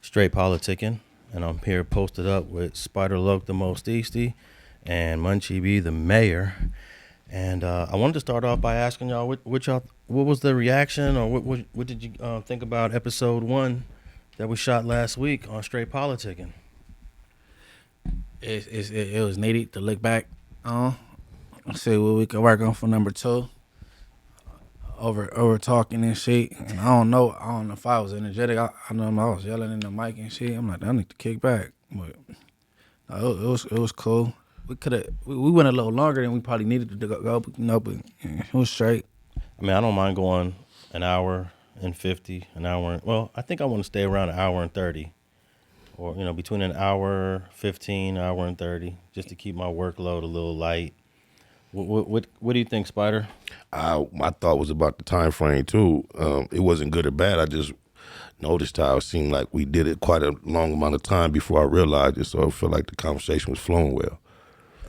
Straight Politicking, and I'm here posted up with Spider Loc, the most easty, and Munchie B, the mayor. And I wanted to start off by asking y'all what was the reaction, or what did you think about episode 1 that we shot last week on Straight Politicking? It was needed to look back on, see what we could work on for number 2. Over talking and shit, and I don't know if I was energetic. I know I was yelling in the mic and shit. I'm like, I need to kick back, but it was cool. We went a little longer than we probably needed to go, but it was straight. I mean, I don't mind going an hour and 50, an hour. Well, I think I want to stay around an hour and 30, or between an hour 15, hour and 30, just to keep my workload a little light. What do you think, Spider? My thought was about the time frame too. It wasn't good or bad. I just noticed how it seemed like we did it quite a long amount of time before I realized it. So I felt like the conversation was flowing well.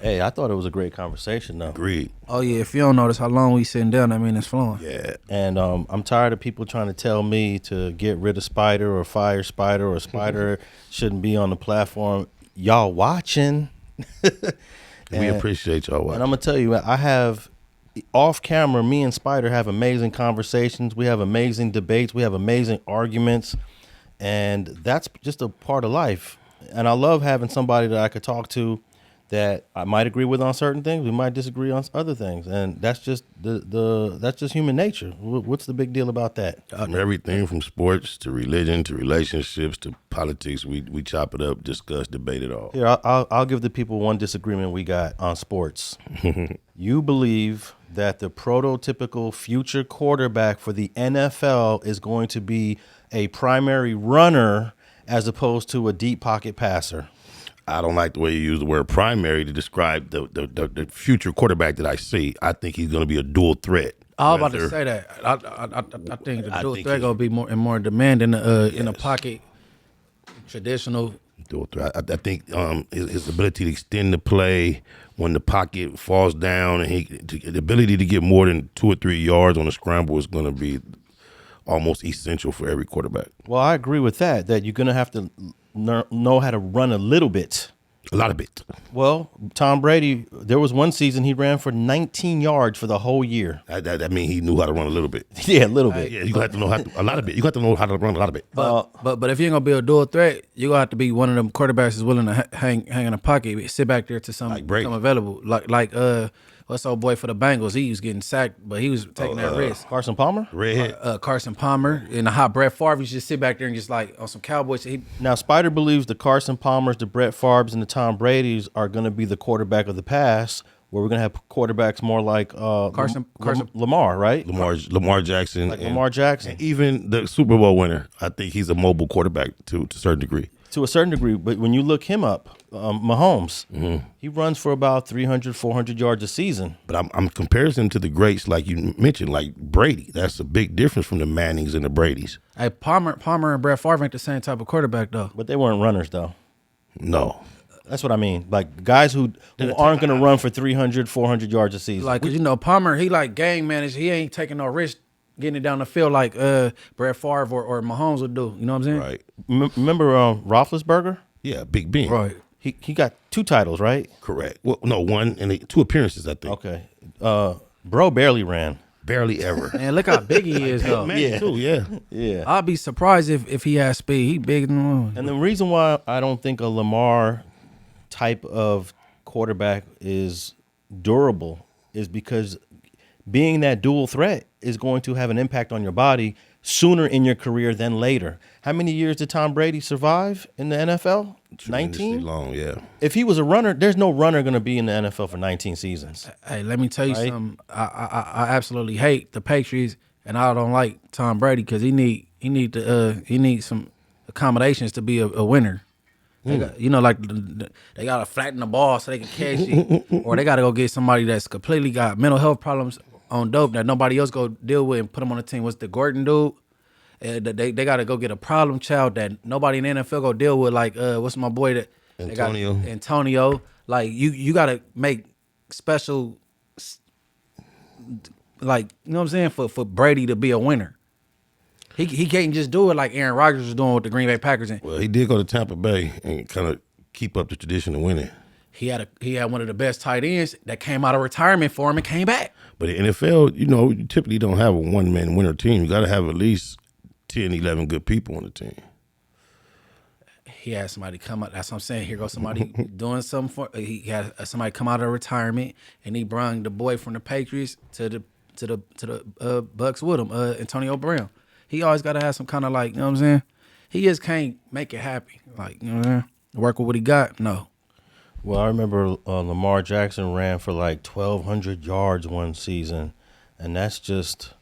Hey, I thought it was a great conversation, though. Agreed. Oh yeah, if you don't notice how long we sitting down, I mean it's flowing. Yeah. And I'm tired of people trying to tell me to get rid of Spider or fire Spider or Spider shouldn't be on the platform. Y'all watching. We appreciate y'all watching. And I'm going to tell you, I have, off camera, me and Spider have amazing conversations. We have amazing debates. We have amazing arguments. And that's just a part of life. And I love having somebody that I could talk to that I might agree with on certain things. We might disagree on other things. And that's just that's just human nature. What's the big deal about that? From everything from sports to religion to relationships to politics, we chop it up, discuss, debate it all. Here, I'll give the people one disagreement we got on sports. You believe that the prototypical future quarterback for the NFL is going to be a primary runner as opposed to a deep pocket passer. I don't like the way you use the word primary to describe the future quarterback that I see. I think he's going to be a dual threat. I was about to say that. I think the dual threat going to be more in demand in the pocket traditional. Dual threat. I think his ability to extend the play when the pocket falls down, and the ability to get more than 2 or 3 yards on a scramble is going to be almost essential for every quarterback. Well, I agree with that you're going to have to know how to run a little bit. A lot of it. Well, Tom Brady, there was one season he ran for 19 yards for the whole year. That means he knew how to run a little bit. Yeah, a little bit. Yeah, you have to know a lot of it. You have to know how to run a lot of it. But if you ain't gonna be a dual threat, you gonna have to be one of them quarterbacks that's willing to hang in a pocket, sit back there to some available. Like what's old boy for the Bengals? He was getting sacked, but he was taking that risk. Carson Palmer? Redhead. Carson Palmer and the hot Brett Favre. He just sit back there and just like on some Cowboys. Now Spider believes the Carson Palmers, the Brett Favres, and the Tom Bradys are going to be the quarterback of the past, where we're going to have quarterbacks more like Lamar, right? Lamar Jackson. Like Lamar Jackson. And even the Super Bowl winner, I think he's a mobile quarterback to a certain degree. To a certain degree, but when you look him up, Mahomes, he runs for about 300, 400 yards a season. But I'm comparing him to the greats, like you mentioned, like Brady. That's a big difference from the Mannings and the Bradys. Hey, Palmer and Brett Favre ain't the same type of quarterback, though. But they weren't runners, though. No. That's what I mean. Like guys who aren't going to run for 300, 400 yards a season. Like, Palmer, he like game managed. He ain't taking no risk getting it down the field like Brett Favre or Mahomes would do. You know what I'm saying? Right. Remember Roethlisberger? Yeah, Big Ben. Right. He got 2 titles, right? Correct. Well, no, 1 and 2 appearances, I think. Okay. Bro barely ran. Barely ever. Man, look how big he is, though. Yeah. Too, yeah. Yeah. I'd be surprised if he has speed. He big. And the reason why I don't think a Lamar type of quarterback is durable is because being that dual threat is going to have an impact on your body sooner in your career than later. How many years did Tom Brady survive in the NFL? 19? Long, yeah. If he was a runner, there's no runner going to be in the NFL for 19 seasons. Hey, let me tell you something. I absolutely hate the Patriots, and I don't like Tom Brady because he need some accommodations to be a winner. They got, they got to flatten the ball so they can catch it, or they got to go get somebody that's completely got mental health problems on dope that nobody else go deal with and put them on the team. What's the Gordon dude? They got to go get a problem child that nobody in the NFL go deal with. Like what's my boy that Antonio? Antonio. Like you got to make special, like you know what I'm saying for Brady to be a winner. He can't just do it like Aaron Rodgers was doing with the Green Bay Packers. And Well, he did go to Tampa Bay and kind of keep up the tradition of winning. he had one of the best tight ends that came out of retirement for him and came back. But in NFL, you typically don't have a one-man winner team. You got to have at least 10, 11 good people on the team. He had somebody come out. That's what I'm saying. Here goes somebody doing something for. He had somebody come out of retirement, and he brought the boy from the Patriots to the Bucks with him, Antonio Brown. He always got to have some kind of like, you know what I'm saying? He just can't make it happy. Like, you know what I'm saying? Work with what he got. No. Well, I remember Lamar Jackson ran for like 1,200 yards one season, and that's just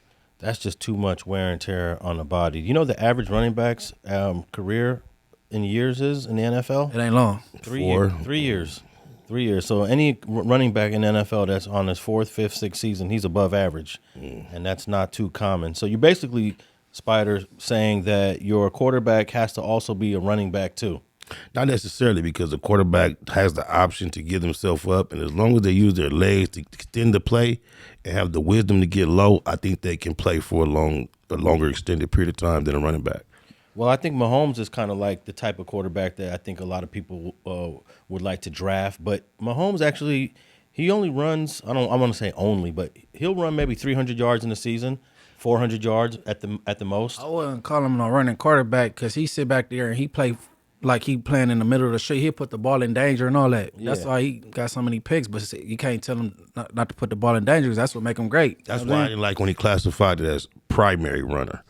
too much wear and tear on the body. You know the average running back's career in years is in the NFL? It ain't long. 3 years. 3 years. 3 years. So any running back in the NFL that's on his fourth, fifth, sixth season, he's above average, and that's not too common. So you basically, Spider, saying that your quarterback has to also be a running back too. Not necessarily, because the quarterback has the option to give themselves up, and as long as they use their legs to extend the play and have the wisdom to get low, I think they can play for a longer extended period of time than a running back. Well, I think Mahomes is kind of like the type of quarterback that I think a lot of people would like to draft. But Mahomes actually, he only runs, I want to say only, but he'll run maybe 300 yards in a season, 400 yards at the most. I wouldn't call him a running quarterback because he sit back there and he play like he playing in the middle of the street. He'll put the ball in danger and all that. That's why he got so many picks. But you can't tell him not to put the ball in danger because that's what make him great. That's why I didn't like when he classified it as primary runner.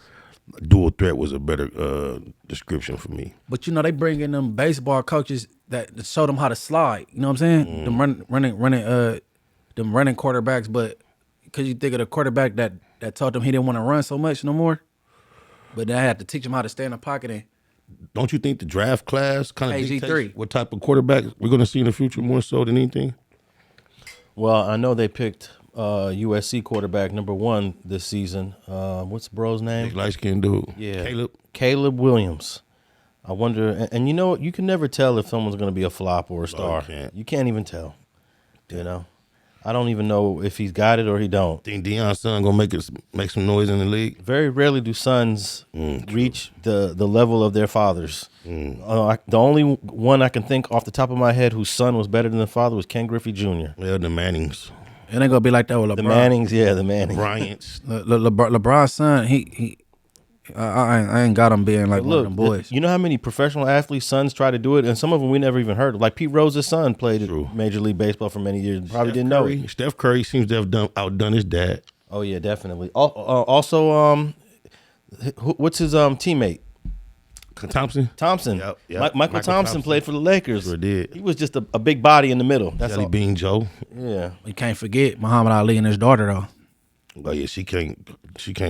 Dual threat was a better description for me. But they bring in them baseball coaches that show them how to slide. You know what I'm saying? Them running quarterbacks. But because you think of the quarterback that told them he didn't want to run so much no more, but then I had to teach him how to stay in the pocket. And don't you think the draft class kind of KG3 dictates what type of quarterback we're going to see in the future more so than anything? Well, I know they picked USC quarterback number 1 this season. What's bro's name? Big light-skinned dude. Yeah, Caleb Williams. I wonder, and you can never tell if someone's going to be a flop or a star. You can't even tell. I don't even know if he's got it or he don't. Think Deion's son gonna make some noise in the league? Very rarely do sons reach the level of their fathers. The only one I can think off the top of my head whose son was better than the father was Ken Griffey Jr. Yeah, the Mannings. It ain't gonna be like that with LeBron. The Mannings, the Mannings. Bryant's. LeBron's son, I ain't got him being like one of them boys. You know how many professional athletes' sons try to do it, and some of them we never even heard of. Like Pete Rose's son played Major League Baseball for many years. Probably didn't know it. Steph Curry seems to have outdone his dad. Oh yeah, definitely. Also, what's his teammate? Thompson. Yep. Michael Thompson played for the Lakers. Sure did. He was just a big body in the middle. That's Jelly all. Bean Joe. Yeah. You can't forget Muhammad Ali and his daughter though. Oh yeah, she can't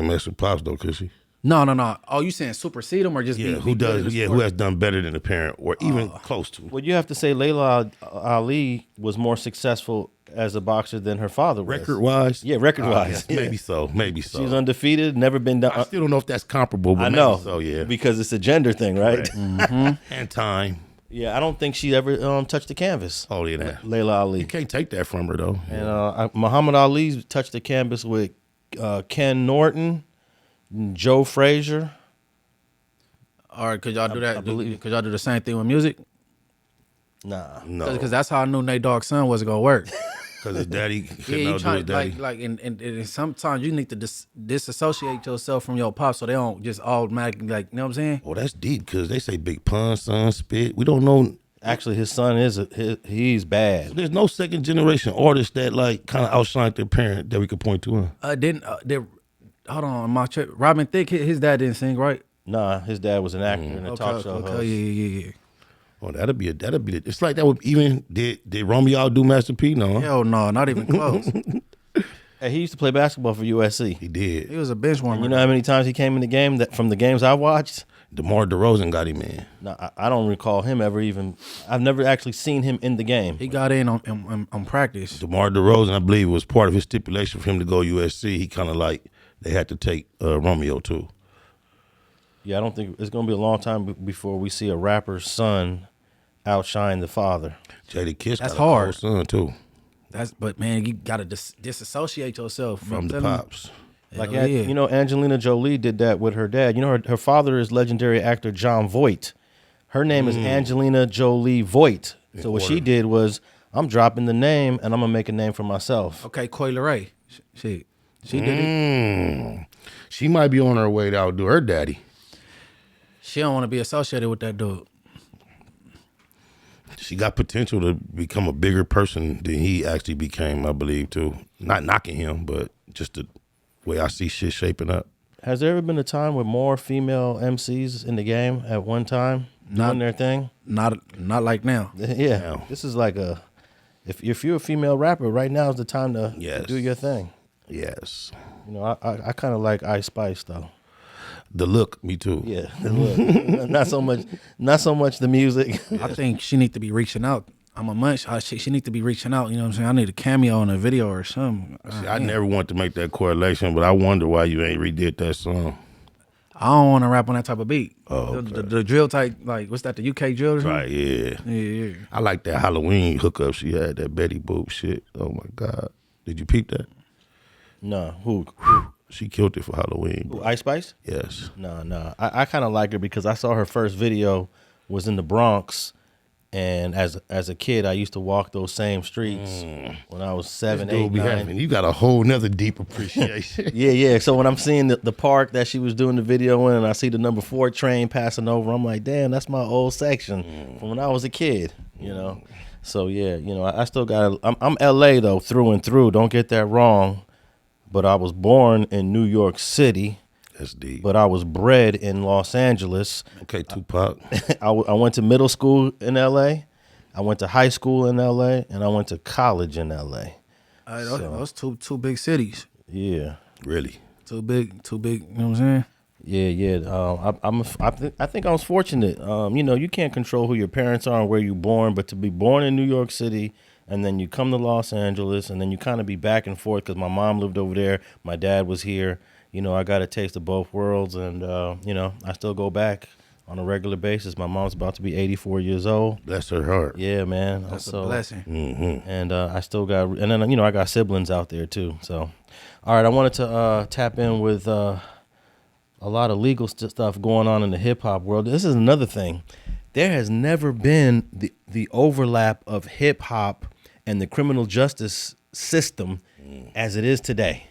mess with Pops though, could she? No. Oh, you saying supersede him or just who has done better than the parent or even close to? Well, you have to say Layla Ali was more successful as a boxer than her father was. Record-wise? Yeah, record-wise. Yeah. Maybe so. She's undefeated, never been down. I still don't know if that's comparable, but I know. maybe so, yeah. Because it's a gender thing, right? And time. Yeah, I don't think she ever touched the canvas. Oh, yeah. Layla Ali. You can't take that from her, though. And Muhammad Ali touched the canvas with Ken Norton, Joe Frazier. All right, could y'all do that? Could y'all do the same thing with music? Nah. No. Because that's how I knew Nate Dogg's son wasn't going to work. Because his daddy couldn't you outdo his daddy. And sometimes you need to disassociate yourself from your pop so they don't just automatically, you know what I'm saying? Oh, that's deep because they say big pun, son, spit. We don't know. Actually, his son he's bad. So there's no second generation artist that kind of outshined their parent that we could point to. Hold on, my trip. Robin Thicke, his dad didn't sing, right? Nah, his dad was an actor and a talk show host. Yeah. Oh, that'd be it's like that would even did Romeo do Master P? No. Hell no, not even close. Hey, he used to play basketball for USC. He did. He was a bench warmer. And you know how many times he came in the game from the games I watched? DeMar DeRozan got him in. No, I don't recall him ever even. I've never actually seen him in the game. He got in on practice. DeMar DeRozan, I believe, was part of his stipulation for him to go USC. He kind of they had to take Romeo too. Yeah, I don't think it's going to be a long time before we see a rapper's son outshine the father. Jada Kiss That's got hard. a cold son too. But man, you gotta disassociate yourself From the pops. Like, Hell yeah. you know, Angelina Jolie did that with her dad. You know, her father is legendary actor John Voight. Her name is Angelina Jolie Voight. So what she did was, I'm dropping the name and I'm gonna make a name for myself. Okay, Coi Leray. She did it. She might be on her way to outdo her daddy. She don't want to be associated with that dude. She got potential to become a bigger person than he actually became, I believe, too. Not knocking him, but just the way I see shit shaping up. Has there ever been a time with more female MCs in the game at one time doing their thing? Not like now. Yeah, No. this is like if you're a female rapper, right now is the time to do your thing. Yes. You know, I kind of like Ice Spice though. The look, me too. Yeah, look, not so much the music. I think she need to be reaching out. I'm a munch. She need to be reaching out. You know what I'm saying? I need a cameo in a video or something. See, I never want to make that correlation, but I wonder why you ain't redid that song. I don't want to rap on that type of beat. Oh, okay. The drill type, like, what's that, the UK drill or something? Right, yeah. Yeah. I like that Halloween hookup she had, that Betty Boop shit. Oh, my God. Did you peep that? No, who? She killed it for Halloween. Who, Bro. Ice Spice? Yes. No. I kind of like her because I saw her first video was in the Bronx, and as a kid, I used to walk those same streets when I was 7, This dude 8, be 9. having, you got a whole nother deep appreciation. Yeah. So when I'm seeing the park that she was doing the video in, and I see the number 4 train passing over, I'm like, damn, that's my old section from when I was a kid. You know. So yeah, you know, I still got. I'm LA though through and through. Don't get that wrong. But I was born in New York City. That's deep. But I was bred in Los Angeles. Okay, Tupac. I went to middle school in L.A., I went to high school in L.A., and I went to college in L.A. Those two big cities. Yeah. Really? Too big, you know what I'm saying? Yeah. I think I was fortunate. You know, you can't control who your parents are and where you're born, but to be born in New York City and then you come to Los Angeles and then you kind of be back and forth because my mom lived over there, my dad was here. You know, I got a taste of both worlds, and you know, I still go back on a regular basis. My mom's about to be 84 years old. Bless her heart. Yeah, man. That's a blessing. Mm-hmm. And I still got, and then, you know, I got siblings out there too. So, all right, I wanted to tap in with a lot of legal stuff going on in the hip hop world. This is another thing. There has never been the overlap of hip hop and the criminal justice system as it is today.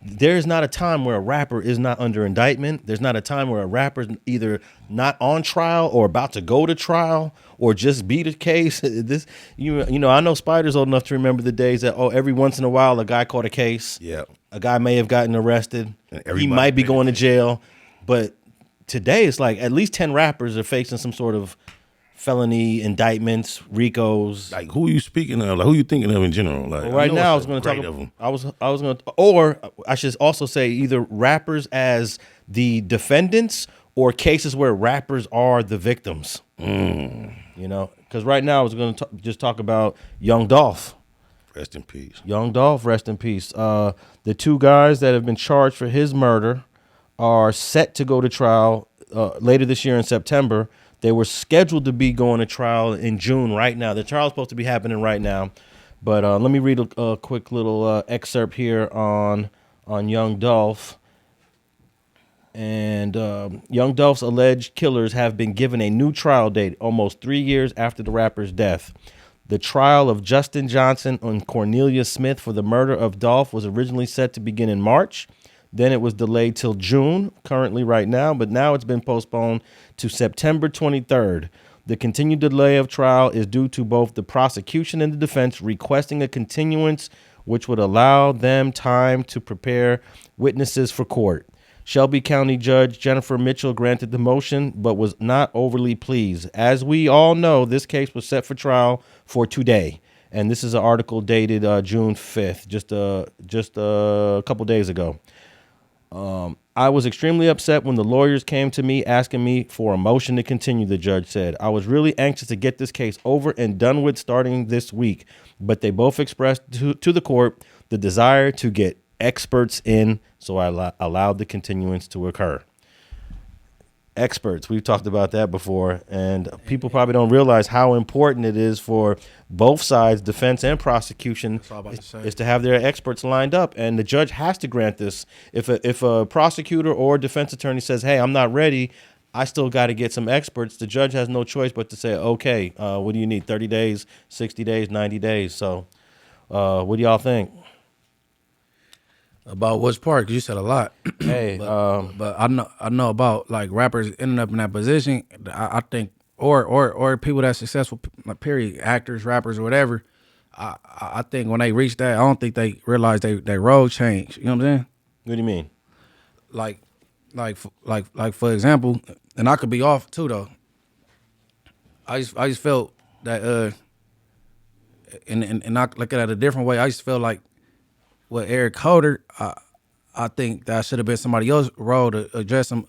There's not a time where a rapper is not under indictment. There's not a time where a rapper's either not on trial or about to go to trial or just beat a case. This, you know, I know Spider's old enough to remember the days that, every once in a while a guy caught a case. Yeah. A guy may have gotten arrested. He might be going to jail. But today it's like at least 10 rappers are facing some sort of felony indictments, RICOs. Like, who are you speaking of? Like, who are you thinking of in general? Like, Well, right now I was going to talk of them. I was going to, or I should also say either rappers as the defendants or cases where rappers are the victims. You know, because right now I was going to just talk about Young Dolph. Rest in peace. Young Dolph, rest in peace. The 2 guys that have been charged for his murder are set to go to trial later this year in September. They were scheduled to be going to trial in June right now. The trial is supposed to be happening right now. But let me read a quick little excerpt here on Young Dolph. And Young Dolph's alleged killers have been given a new trial date almost 3 years after the rapper's death. The trial of Justin Johnson and Cornelia Smith for the murder of Dolph was originally set to begin in March. Then it was delayed till June, currently right now, but now it's been postponed to September 23rd. The continued delay of trial is due to both the prosecution and the defense requesting a continuance, which would allow them time to prepare witnesses for court. Shelby County Judge Jennifer Mitchell granted the motion, but was not overly pleased. As we all know, this case was set for trial for today. And this is an article dated June 5th, just a couple days ago. I was extremely upset when the lawyers came to me asking me for a motion to continue, the judge said. I was really anxious to get this case over and done with starting this week, but they both expressed to the court the desire to get experts in, so I allowed the continuance to occur. experts. We've talked about that before, and people probably don't realize how important it is for both sides, defense and prosecution, is to have their experts lined up. And the judge has to grant this. If a prosecutor or defense attorney says, "Hey, I'm not ready," I still got to get some experts. The judge has no choice but to say, "Okay, what do you need? 30 days, 60 days, 90 days." So, what do y'all think? About which part? 'Cause you said a lot. Hey, but I know about like rappers ending up in that position. I think, or people that's successful, like, period, actors, rappers, or whatever. I think when they reach that, I don't think they realize they road change. You know what I'm saying? what do you mean? Like for example, and I could be off too though. I just felt that and I look at it a different way. I just felt like with Eric Holder, I think that should have been somebody else's role to address him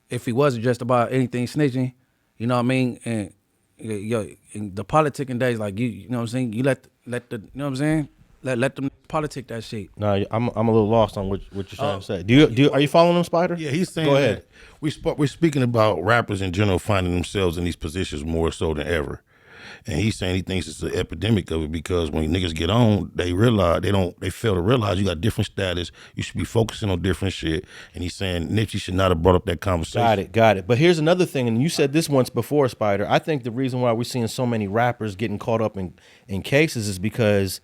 if he was addressed about anything snitching. You know what I mean? And in the politicking days, like you know what I'm saying? You let the you know what I'm saying? Let them politic that shit. No, I'm a little lost on what you're trying to say. Do you are you following him, Spider? Yeah, he's saying Go ahead. that we're speaking about rappers in general finding themselves in these positions more so than ever. And he's saying he thinks it's an epidemic of it because when niggas get on, they realize they fail to realize you got different status. You should be focusing on different shit. And he's saying Nipsey should not have brought up that conversation. Got it. But here's another thing, and you said this once before, Spider. I think the reason why we're seeing so many rappers getting caught up in cases is because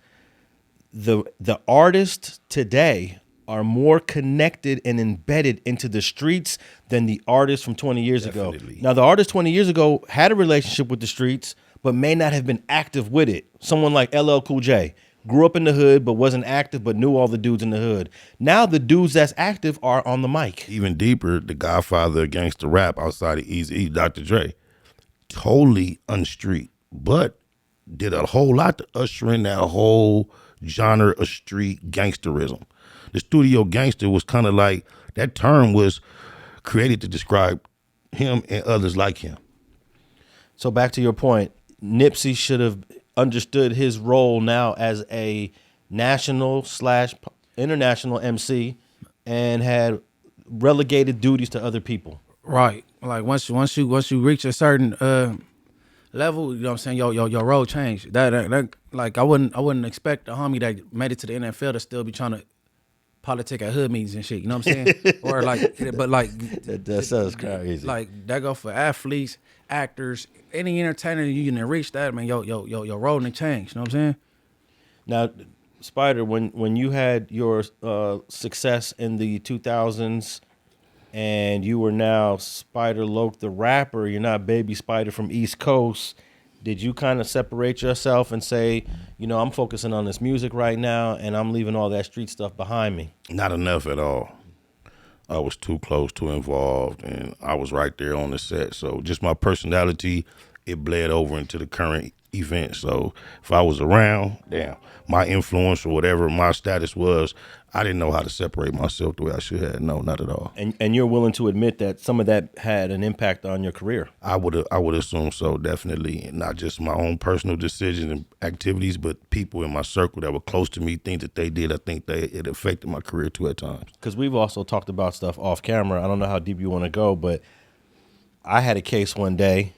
the artists today are more connected and embedded into the streets than the artists from 20 years Definitely. ago. Now, the artists 20 years ago had a relationship with the streets, but may not have been active with it. Someone like LL Cool J grew up in the hood, but wasn't active, but knew all the dudes in the hood. Now the dudes that's active are on the mic. Even deeper, the godfather of gangster rap outside of Easy, Dr. Dre, totally unstreet, but did a whole lot to usher in that whole genre of street gangsterism. The studio gangster was kind of like, that term was created to describe him and others like him. So back to your point, Nipsey should have understood his role now as a national/international MC and had relegated duties to other people. Right. Like once you reach a certain level, you know what I'm saying, your role changed. That like I wouldn't expect a homie that made it to the NFL to still be trying to politic at hood meetings and shit. You know what I'm saying? Or like, but like that sounds crazy. Like that go for athletes, actors, any entertainer. You can reach that, man. Your role didn't change. You know what I'm saying? Now, Spider, when you had your success in the 2000s, and you were now Spider Loke the rapper, you're not Baby Spider from East Coast. Did you kind of separate yourself and say, you know, I'm focusing on this music right now, and I'm leaving all that street stuff behind me? Not enough at all. I was too close, too involved, and I was right there on the set. So just my personality, it bled over into the current event. So if I was around, damn, my influence or whatever my status was, I didn't know how to separate myself the way I should have. No, not at all. And you're willing to admit that some of that had an impact on your career? I would assume so, definitely. And not just my own personal decisions and activities, but people in my circle that were close to me, things that they did, I think it affected my career too at times. Because we've also talked about stuff off camera. I don't know how deep you want to go, but I had a case one day,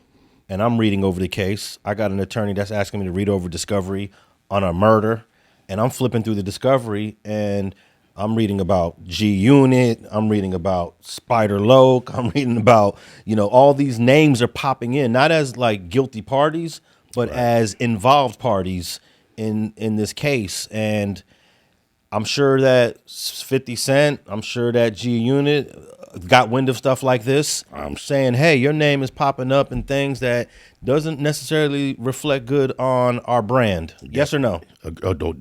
and I'm reading over the case. I got an attorney that's asking me to read over discovery on a murder, and I'm flipping through the discovery, and I'm reading about G Unit. I'm reading about Spider Loke. I'm reading about, you know, all these names are popping in, not as like guilty parties, but right, as involved parties in this case. And I'm sure that 50 Cent, I'm sure that G Unit got wind of stuff like this. I'm saying, hey, your name is popping up in things that doesn't necessarily reflect good on our brand. Yes or no?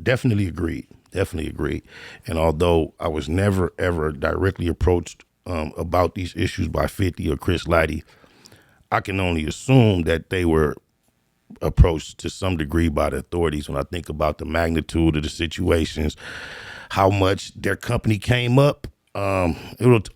Definitely agreed. Definitely agree. And although I was never, ever directly approached about these issues by 50 or Chris Lighty, I can only assume that they were approached to some degree by the authorities when I think about the magnitude of the situations, how much their company came up. I would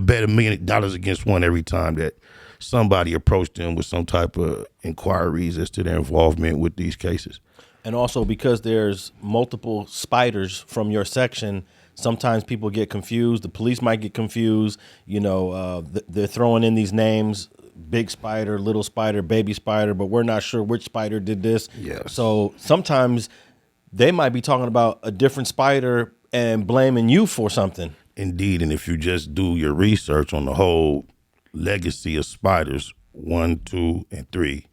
bet $1 million against one every time that somebody approached them with some type of inquiries as to their involvement with these cases. And also because there's multiple spiders from your section, Sometimes people get confused. The police might get confused. You know, they're throwing in these names: Big Spider, Little Spider, Baby Spider, but we're not sure which spider did this. Yes. So sometimes they might be talking about a different spider and blaming you for something. Indeed, and if you just do your research on the whole legacy of spiders, 1, 2, and 3,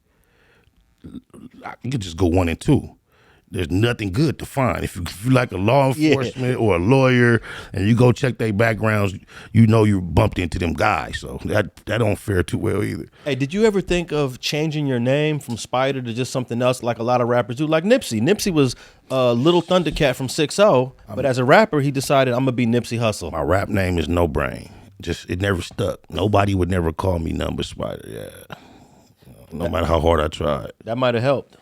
you could just go 1 and 2. There's nothing good to find. If you like a law enforcement or a lawyer and you go check their backgrounds, you know you bumped into them guys. So that don't fare too well either. Hey, did you ever think of changing your name from Spider to just something else like a lot of rappers do? Like Nipsey. Nipsey was Little Thundercat from 6-0, but as a rapper, he decided, I'm going to be Nipsey Hussle. My rap name is No Brain. Just, it never stuck. Nobody would never call me Number Spider. Yeah. No matter how hard I tried. That might have helped.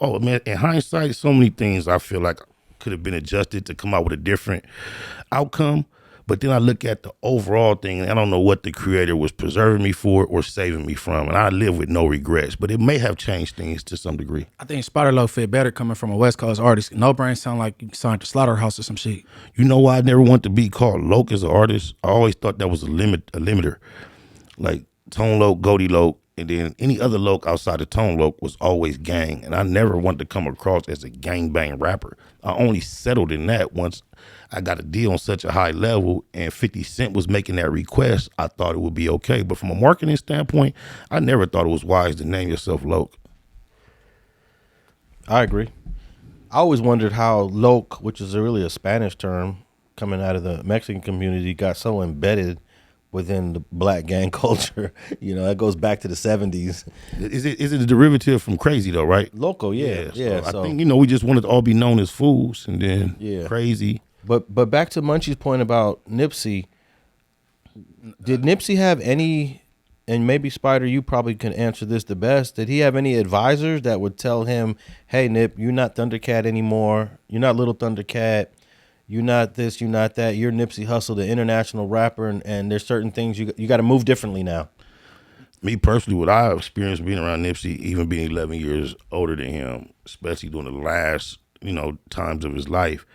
Oh man, in hindsight, so many things I feel like could have been adjusted to come out with a different outcome. But then I look at the overall thing, and I don't know what the creator was preserving me for or saving me from. And I live with no regrets, but it may have changed things to some degree. I think Spider Low fit better coming from a West Coast artist. No Brain sound like you signed to Slaughterhouse or some shit. You know why I never wanted to be called Loke as an artist? I always thought that was a limiter. Like Tone Loke, Goldie Loke, and then any other Loke outside of Tone Loke was always gang. And I never wanted to come across as a gangbang rapper. I only settled in that once I got a deal on such a high level and 50 Cent was making that request. I thought it would be okay. But from a marketing standpoint, I never thought it was wise to name yourself Loke. I agree. I always wondered how Loke, which is really a Spanish term coming out of the Mexican community, got so embedded within the black gang culture. You know, that goes back to the 70s. Is it a derivative from crazy though, right? Loco, yeah. So I think, we just wanted to all be known as fools and then crazy. But back to Munchie's point about Nipsey, did Nipsey have any, and maybe Spider, you probably can answer this the best, did he have any advisors that would tell him, hey Nip, you're not Thundercat anymore, you're not Little Thundercat, you're not this, you're not that, you're Nipsey Hussle, the international rapper, and there's certain things you got to move differently now? Me personally, what I experienced being around Nipsey, even being 11 years older than him, especially during the last, times of his life,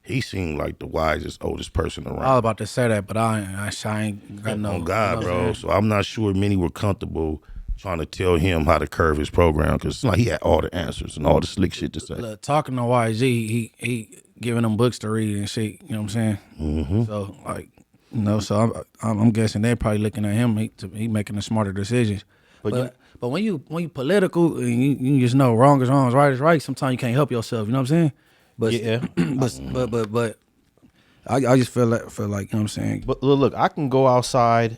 he seemed like the wisest, oldest person around. I was about to say that, but I ain't got no. On God, bro. So I'm not sure many were comfortable trying to tell him how to curve his program because it's like he had all the answers and all the slick shit to say. Look, talking to YG, he giving them books to read and shit. You know what I'm saying? Mm-hmm. So so I'm guessing they're probably looking at him. He making the smarter decisions. But when you political and you just know wrong is wrong, right is right. Sometimes you can't help yourself. You know what I'm saying? But yeah. but I just feel like you know what I'm saying. But look, I can go outside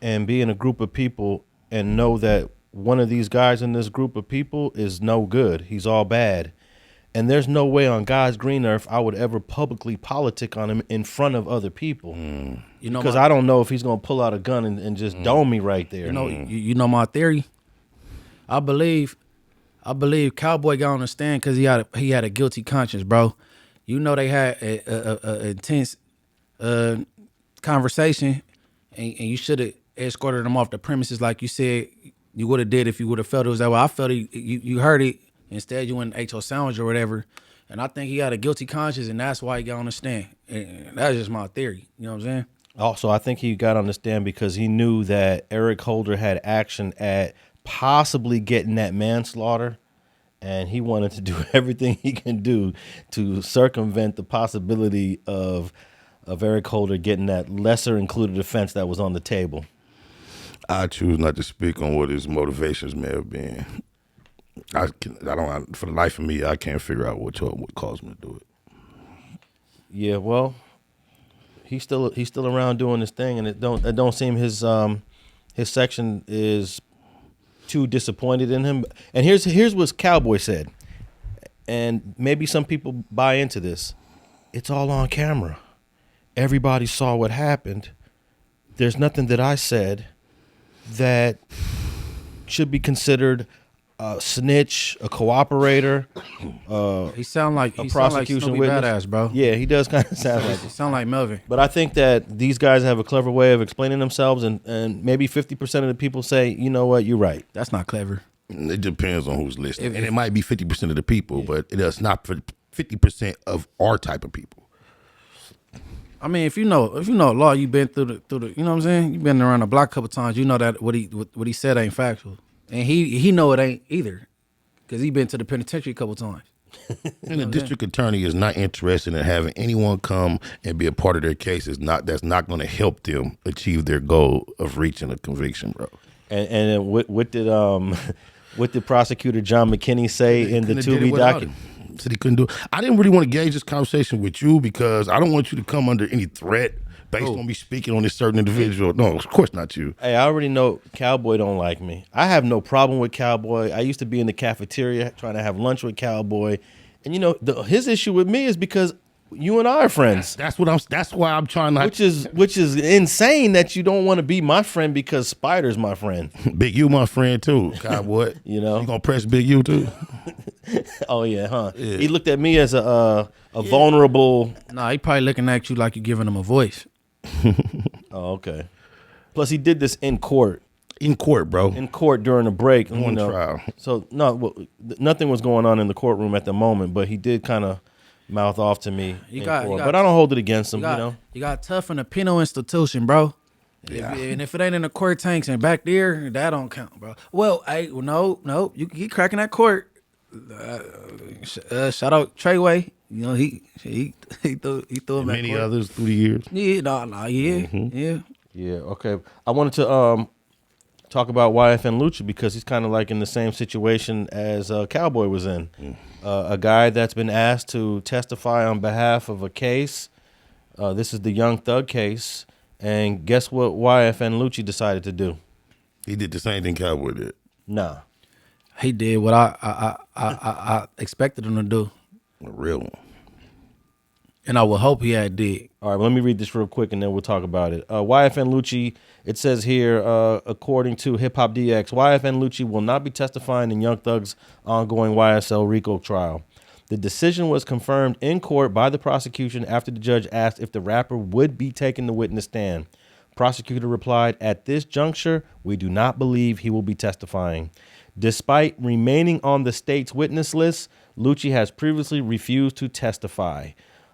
and be in a group of people and know that one of these guys in this group of people is no good. He's all bad. And there's no way on God's green earth I would ever publicly politic on him in front of other people. Because I don't know if he's going to pull out a gun and just dome me right there. You know my theory? I believe Cowboy got on the stand because he had a guilty conscience, bro. You know they had a intense conversation, and you should have escorted him off the premises like you said you would have did if you would have felt it was that way. I felt you heard it. Instead, you went and ate your sandwich or whatever. And I think he had a guilty conscience, and that's why he got on the stand. And that's just my theory. You know what I'm saying? Also, I think he got on the stand because he knew that Eric Holder had action at possibly getting that manslaughter, and he wanted to do everything he can do to circumvent the possibility of Eric Holder getting that lesser included offense that was on the table. I choose not to speak on what his motivations may have been. I don't. For the life of me, I can't figure out what caused him to do it. Yeah, well, he's still around doing his thing, and it don't seem his section is too disappointed in him. And here's what Cowboy said, and maybe some people buy into this. It's all on camera. Everybody saw what happened. There's nothing that I said that should be considered a snitch, a cooperator. He sound like prosecution Snoopy witness. BadAzz, bro. Yeah, he does kind of sound like He sound like Melvin. But I think that these guys have a clever way of explaining themselves, and maybe 50% of the people say, you know what, you're right. That's not clever. It depends on who's listening. And it might be 50% of the people, but it is not for 50% of our type of people. I mean, if you know law, you been through the, you know what I'm saying? You been around the block a couple times. You know that what he said ain't factual, and he know it ain't either, because he been to the penitentiary a couple times. And the district attorney is not interested in having anyone come and be a part of their case. That's not going to help them achieve their goal of reaching a conviction, bro. And what did prosecutor John McKinney say in the Tubi document? Said he couldn't do it. I didn't really want to gauge this conversation with you because I don't want you to come under any threat based on me speaking on this certain individual. No, of course not you. Hey, I already know Cowboy don't like me. I have no problem with Cowboy. I used to be in the cafeteria trying to have lunch with Cowboy, and you know his issue with me is because you and I are friends. That's why I'm trying to. Which is insane that you don't want to be my friend because Spider's my friend. Big U my friend too. Cowboy. You know, you gonna press Big U too? Oh yeah, huh? Yeah. He looked at me as a vulnerable. Nah, he probably looking at you like you're giving him a voice. Oh, okay. Plus, he did this in court. In court, bro. In court during a break. On trial. So nothing was going on in the courtroom at the moment, but he did kind of mouth off to me. But I don't hold it against him. You got tough in a penal institution, bro. Yeah. And if it ain't in the court tanks and back there, that don't count, bro. Well, no, you keep cracking that court. Shout out Treyway. You know he threw him. Many others through the years. Yeah, yeah. Okay. I wanted to talk about YFN Lucci because he's kind of like in the same situation as Cowboy was in. A guy that's been asked to testify on behalf of a case. This is the Young Thug case, and guess what YFN Lucci decided to do? He did the same thing Cowboy did. Nah. He did what I expected him to do. A real one. And I would hope he had did. All right, well, let me read this real quick and then we'll talk about it. YFN Lucci, it says here, according to Hip Hop DX, YFN Lucci will not be testifying in Young Thug's ongoing YSL RICO trial. The decision was confirmed in court by the prosecution after the judge asked if the rapper would be taking the witness stand. Prosecutor replied, "At this juncture, we do not believe he will be testifying." Despite remaining on the state's witness list, Lucci has previously refused to testify.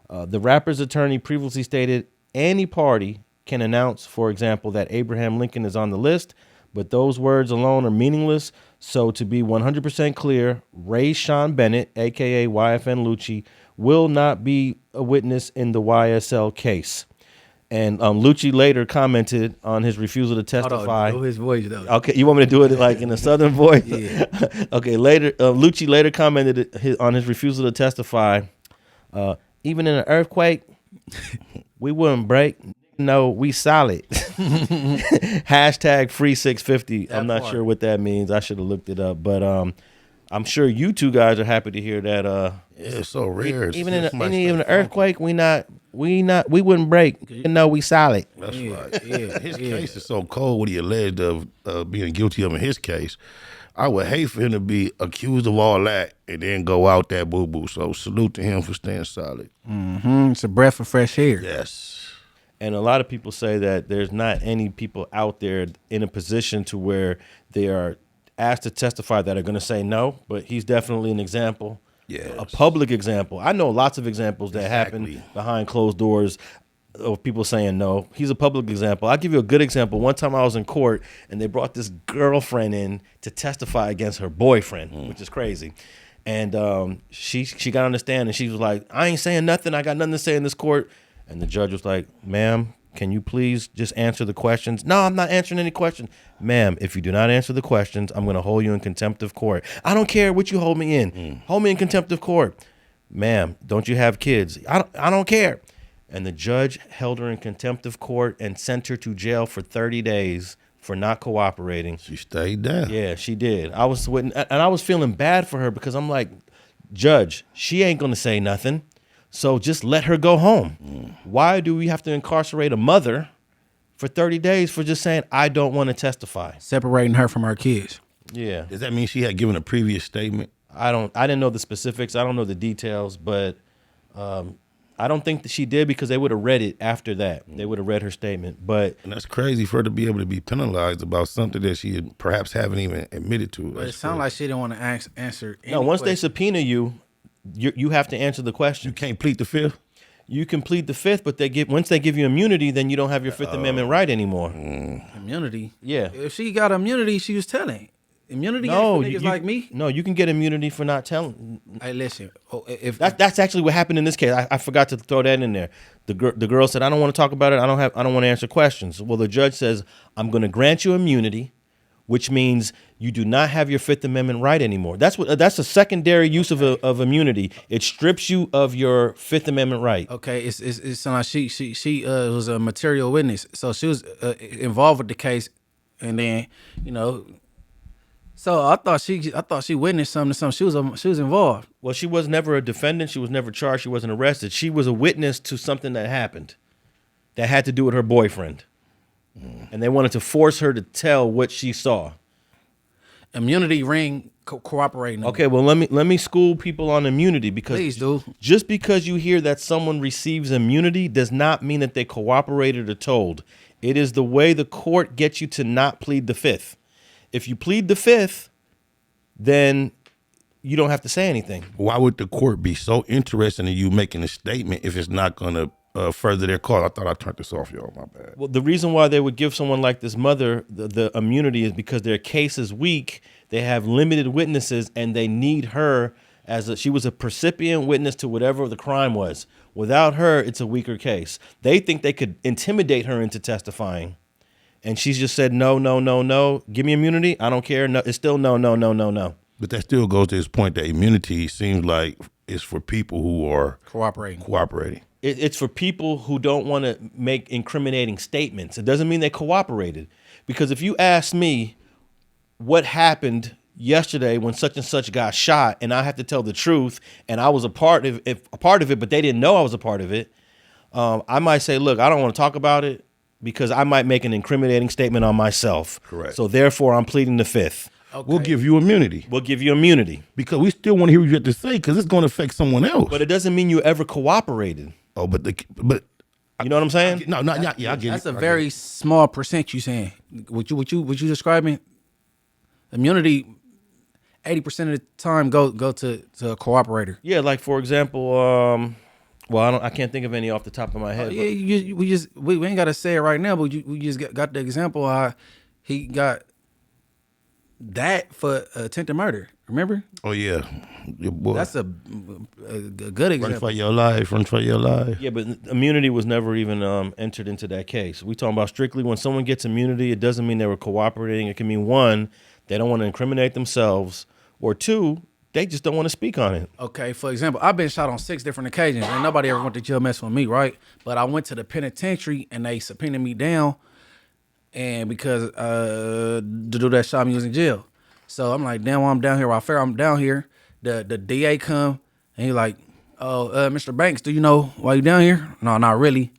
The rapper's attorney previously stated any party can announce, for example, that Abraham Lincoln is on the list, but those words alone are meaningless. So to be 100% clear, Ray Sean Bennett, a.k.a. YFN Lucci, will not be a witness in the YSL case. And Lucci later commented on his refusal to testify. Hold on, his voice though. Okay, you want me to do it like in a southern voice? Yeah. Okay, later, Lucci later commented on his refusal to testify. Even in an earthquake, we wouldn't break. No, we solid. Hashtag free 650. I'm not sure what that means. I should have looked it up, but I'm sure you two guys are happy to hear that. Yeah, it's so rare. Even in an earthquake, we wouldn't break. No, we solid. That's right. Yeah, his case is so cold. What he alleged of being guilty of in his case. I would hate for him to be accused of all that and then go out that boo-boo. So salute to him for staying solid. Mm-hmm. It's a breath of fresh air. Yes. And a lot of people say that there's not any people out there in a position to where they are asked to testify that are going to say no, but he's definitely an example. Yes. A public example. I know lots of examples that happen behind closed doors of people saying no. He's a public example. I'll give you a good example. One time I was in court and they brought this girlfriend in to testify against her boyfriend, which is crazy. And she got on the stand and she was like, "I ain't saying nothing. I got nothing to say in this court." And the judge was like, "Ma'am, can you please just answer the questions?" "No, I'm not answering any questions." "Ma'am, if you do not answer the questions, I'm going to hold you in contempt of court." "I don't care what you hold me in. Hold me in contempt of court." "Ma'am, don't you have kids?" I don't care." And the judge held her in contempt of court and sent her to jail for 30 days for not cooperating. She stayed down. Yeah, she did. I was feeling bad for her because I'm like, Judge, she ain't going to say nothing. So just let her go home. Why do we have to incarcerate a mother for 30 days for just saying, "I don't want to testify"? Separating her from our kids. Yeah. Does that mean she had given a previous statement? I didn't know the specifics. I don't know the details, but I don't think that she did because they would have read it after that. They would have read her statement. And that's crazy for her to be able to be penalized about something that she perhaps haven't even admitted to. But it sounds like she didn't want to answer any no, once question. they subpoena you, you have to answer the question. You can't plead the fifth? You can plead the fifth, but once they give you immunity, then you don't have your Fifth Amendment right anymore. Immunity. Yeah. If she got immunity, she was telling. Immunity No, ain't for niggas like me. No, you can get immunity for not telling. Hey, listen. If That's actually what happened in this case. I forgot to throw that in there. The girl said, "I don't want to talk about it. I don't want to answer questions." Well, the judge says, "I'm going to grant you immunity," which means you do not have your Fifth Amendment right anymore. That's a secondary use of immunity. It strips you of your Fifth Amendment right. okay, it's like she was a material witness, so she was involved with the case, and then So I thought she witnessed something. She was involved. Well, she was never a defendant. She was never charged. She wasn't arrested. She was a witness to something that happened that had to do with her boyfriend. And they wanted to force her to tell what she saw. Immunity ring cooperating. Okay, well, let me school people on immunity, because Please do. Just because you hear that someone receives immunity does not mean that they cooperated or told. It is the way the court gets you to not plead the fifth. If you plead the fifth, then you don't have to say anything. Why would the court be so interested in you making a statement if it's not going to further their cause? I thought I turned this off, y'all. My bad. Well, the reason why they would give someone like this mother the immunity is because their case is weak. They have limited witnesses, and they need her she was a precipient witness to whatever the crime was. Without her, it's a weaker case. They think they could intimidate her into testifying. And she's just said, no, no, no, no. Give me immunity. I don't care. No, it's still no, no, no, no, no. But that still goes to this point that immunity seems like it's for people who are cooperating. It's for people who don't want to make incriminating statements. It doesn't mean they cooperated. Because if you ask me what happened yesterday when such and such got shot, and I have to tell the truth, and I was a part of it, but they didn't know I was a part of it, I might say, look, I don't want to talk about it because I might make an incriminating statement on myself. Correct. So therefore, I'm pleading the fifth. Okay. We'll give you immunity. We'll give you immunity. Because we still want to hear what you have to say, because it's going to affect someone else. But it doesn't mean you ever cooperated. Oh, but you know what I'm saying? no, I get it. That's a very small percent you saying. What you describing? Immunity, 80% of the time go to a cooperator. Yeah, like for example, well, I can't think of any off the top of my head. Yeah, we ain't got to say it right now, but we just got the example how he got that for attempted murder. Remember? Oh yeah, your boy. That's a good example. Run for your life. Run for your life. Yeah, but immunity was never even entered into that case. We talking about strictly when someone gets immunity, it doesn't mean they were cooperating. It can mean one, they don't want to incriminate themselves, or two, they just don't want to speak on it. Okay, for example, I've been shot on 6 different occasions, and nobody ever went to jail messing with me, right? But I went to the penitentiary, and they subpoenaed me down, and because the dude that shot me was in jail. So I'm like, damn, while I'm down here, I'm down here, the DA come, and he like, oh, Mr. Banks, do you know why you down here? No, not really.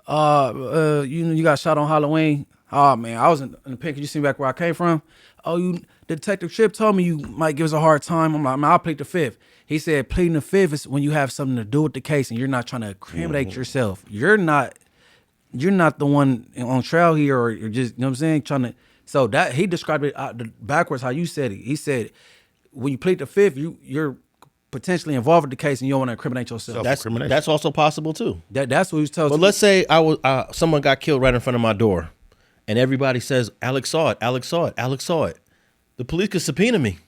You got shot on Halloween. Oh, man, I was in the pen. Could you see me back where I came from? Oh, Detective Tripp told me you might give us a hard time. I'm like, man, I'll plead the fifth. He said pleading the fifth is when you have something to do with the case and you're not trying to incriminate yourself. You're not the one on trial here, or you're just, you know what I'm saying, trying to. So that he described it backwards how you said it. He said when you plead the fifth, you're potentially involved with the case and you don't want to incriminate yourself. That's also possible too. That's what he was telling. But let's say someone got killed right in front of my door, and everybody says Alex saw it, Alex saw it, Alex saw it. The police could subpoena me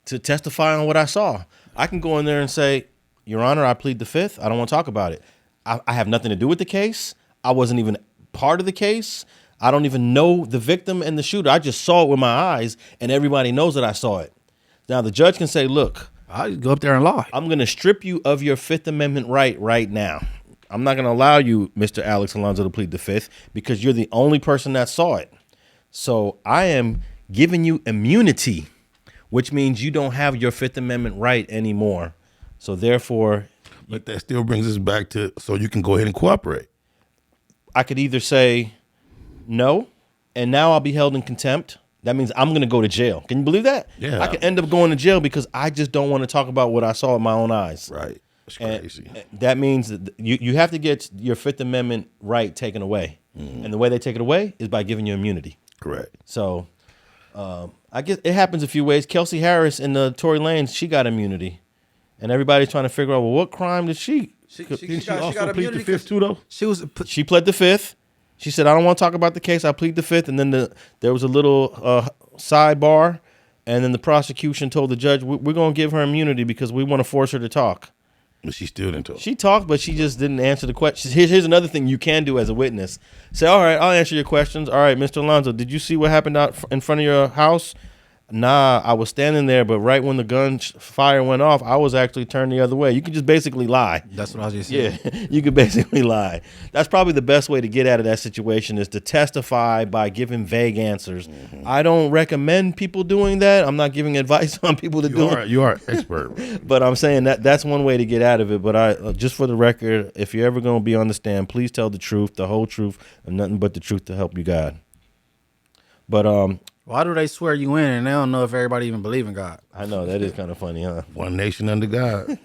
to testify on what I saw. I can go in there and say, Your Honor, I plead the fifth. I don't want to talk about it. I have nothing to do with the case. I wasn't even part of the case. I don't even know the victim and the shooter. I just saw it with my eyes, and everybody knows that I saw it. Now, the judge can say, look, I just go up there and lie. I'm going to strip you of your Fifth Amendment right now. I'm not going to allow you, Mr. Alex Alonso, to plead the fifth because you're the only person that saw it. So I am giving you immunity, which means you don't have your Fifth Amendment right anymore. So therefore... But that still brings us back to, so you can go ahead and cooperate. I could either say no, and now I'll be held in contempt. That means I'm going to go to jail. Can you believe that? Yeah. I could end up going to jail because I just don't want to talk about what I saw with my own eyes. Right. It's crazy. And that means that you have to get your Fifth Amendment right taken away. Mm-hmm. And the way they take it away is by giving you immunity. Correct. So I guess it happens a few ways. Kelsey Harris in the Tory Lanez, she got immunity. And everybody's trying to figure out, well, what crime did she She Didn't she got also plead the immunity fifth too, though? She pled the fifth. She said, I don't want to talk about the case. I plead the fifth. And then there was a little sidebar. And then the prosecution told the judge, we're going to give her immunity because we want to force her to talk. But she still didn't talk. She talked, but she just didn't answer the questions. Here's another thing you can do as a witness. Say, all right, I'll answer your questions. All right, Mr. Alonso, did you see what happened out in front of your house? Nah, I was standing there, but right when the gun fire went off, I was actually turned the other way. You can just basically lie. That's what I was just saying. Yeah, you could basically lie. That's probably the best way to get out of that situation is to testify by giving vague answers. Mm-hmm. I don't recommend people doing that. I'm not giving advice on people to do it. You are expert. But I'm saying that's one way to get out of it. But I just for the record, if you're ever going to be on the stand, please tell the truth, the whole truth, and nothing but the truth to help you God. But why do they swear you in and they don't know if everybody even believe in God? I know that is kind of funny, huh? One nation under God.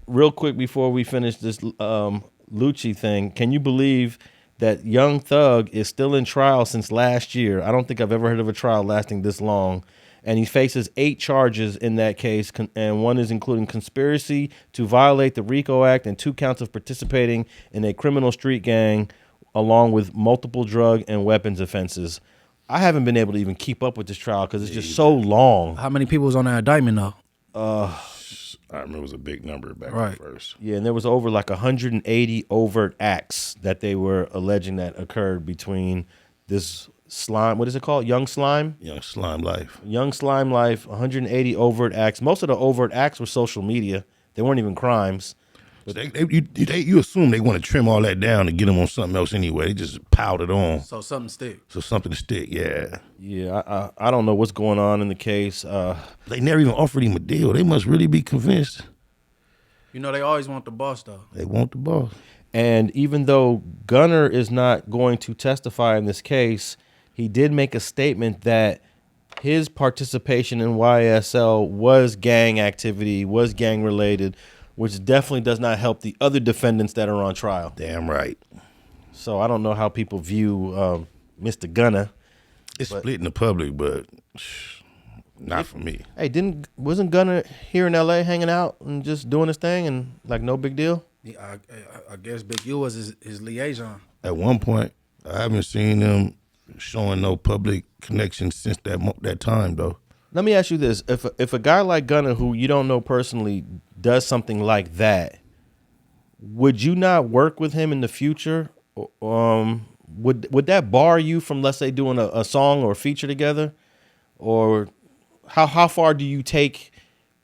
Real quick before we finish this Lucci thing, can you believe that Young Thug is still in trial since last year? I don't think I've ever heard of a trial lasting this long. And he faces 8 charges in that case, and one is including conspiracy to violate the RICO Act and 2 counts of participating in a criminal street gang, along with multiple drug and weapons offenses. I haven't been able to even keep up with this trial because it's just so long. How many people was on that indictment though? I remember it was a big number back at first. Yeah, and there was over like 180 overt acts that they were alleging that occurred between this slime. What is it called? Young Slime? Young Slime Life. Young Slime Life, 180 overt acts. Most of the overt acts were social media. They weren't even crimes. But you assume they want to trim all that down and get them on something else anyway. They just piled it on. So something stick. So something to stick, yeah. Yeah, I don't know what's going on in the case. They never even offered him a deal. They must really be convinced. You know, they always want the boss, though. They want the boss. And even though Gunna is not going to testify in this case, he did make a statement that his participation in YSL was gang activity, was gang related, which definitely does not help the other defendants that are on trial. Damn right. So I don't know how people view Mr. Gunna. It's split in the public, but not for me. Hey, wasn't Gunna here in LA hanging out and just doing his thing and like no big deal? Yeah, I guess Big U was his liaison. At one point, I haven't seen him showing no public connection since that time, though. Let me ask you this: if a guy like Gunna, who you don't know personally, does something like that, would you not work with him in the future? Would that bar you from, let's say, doing a song or a feature together? Or how far do you take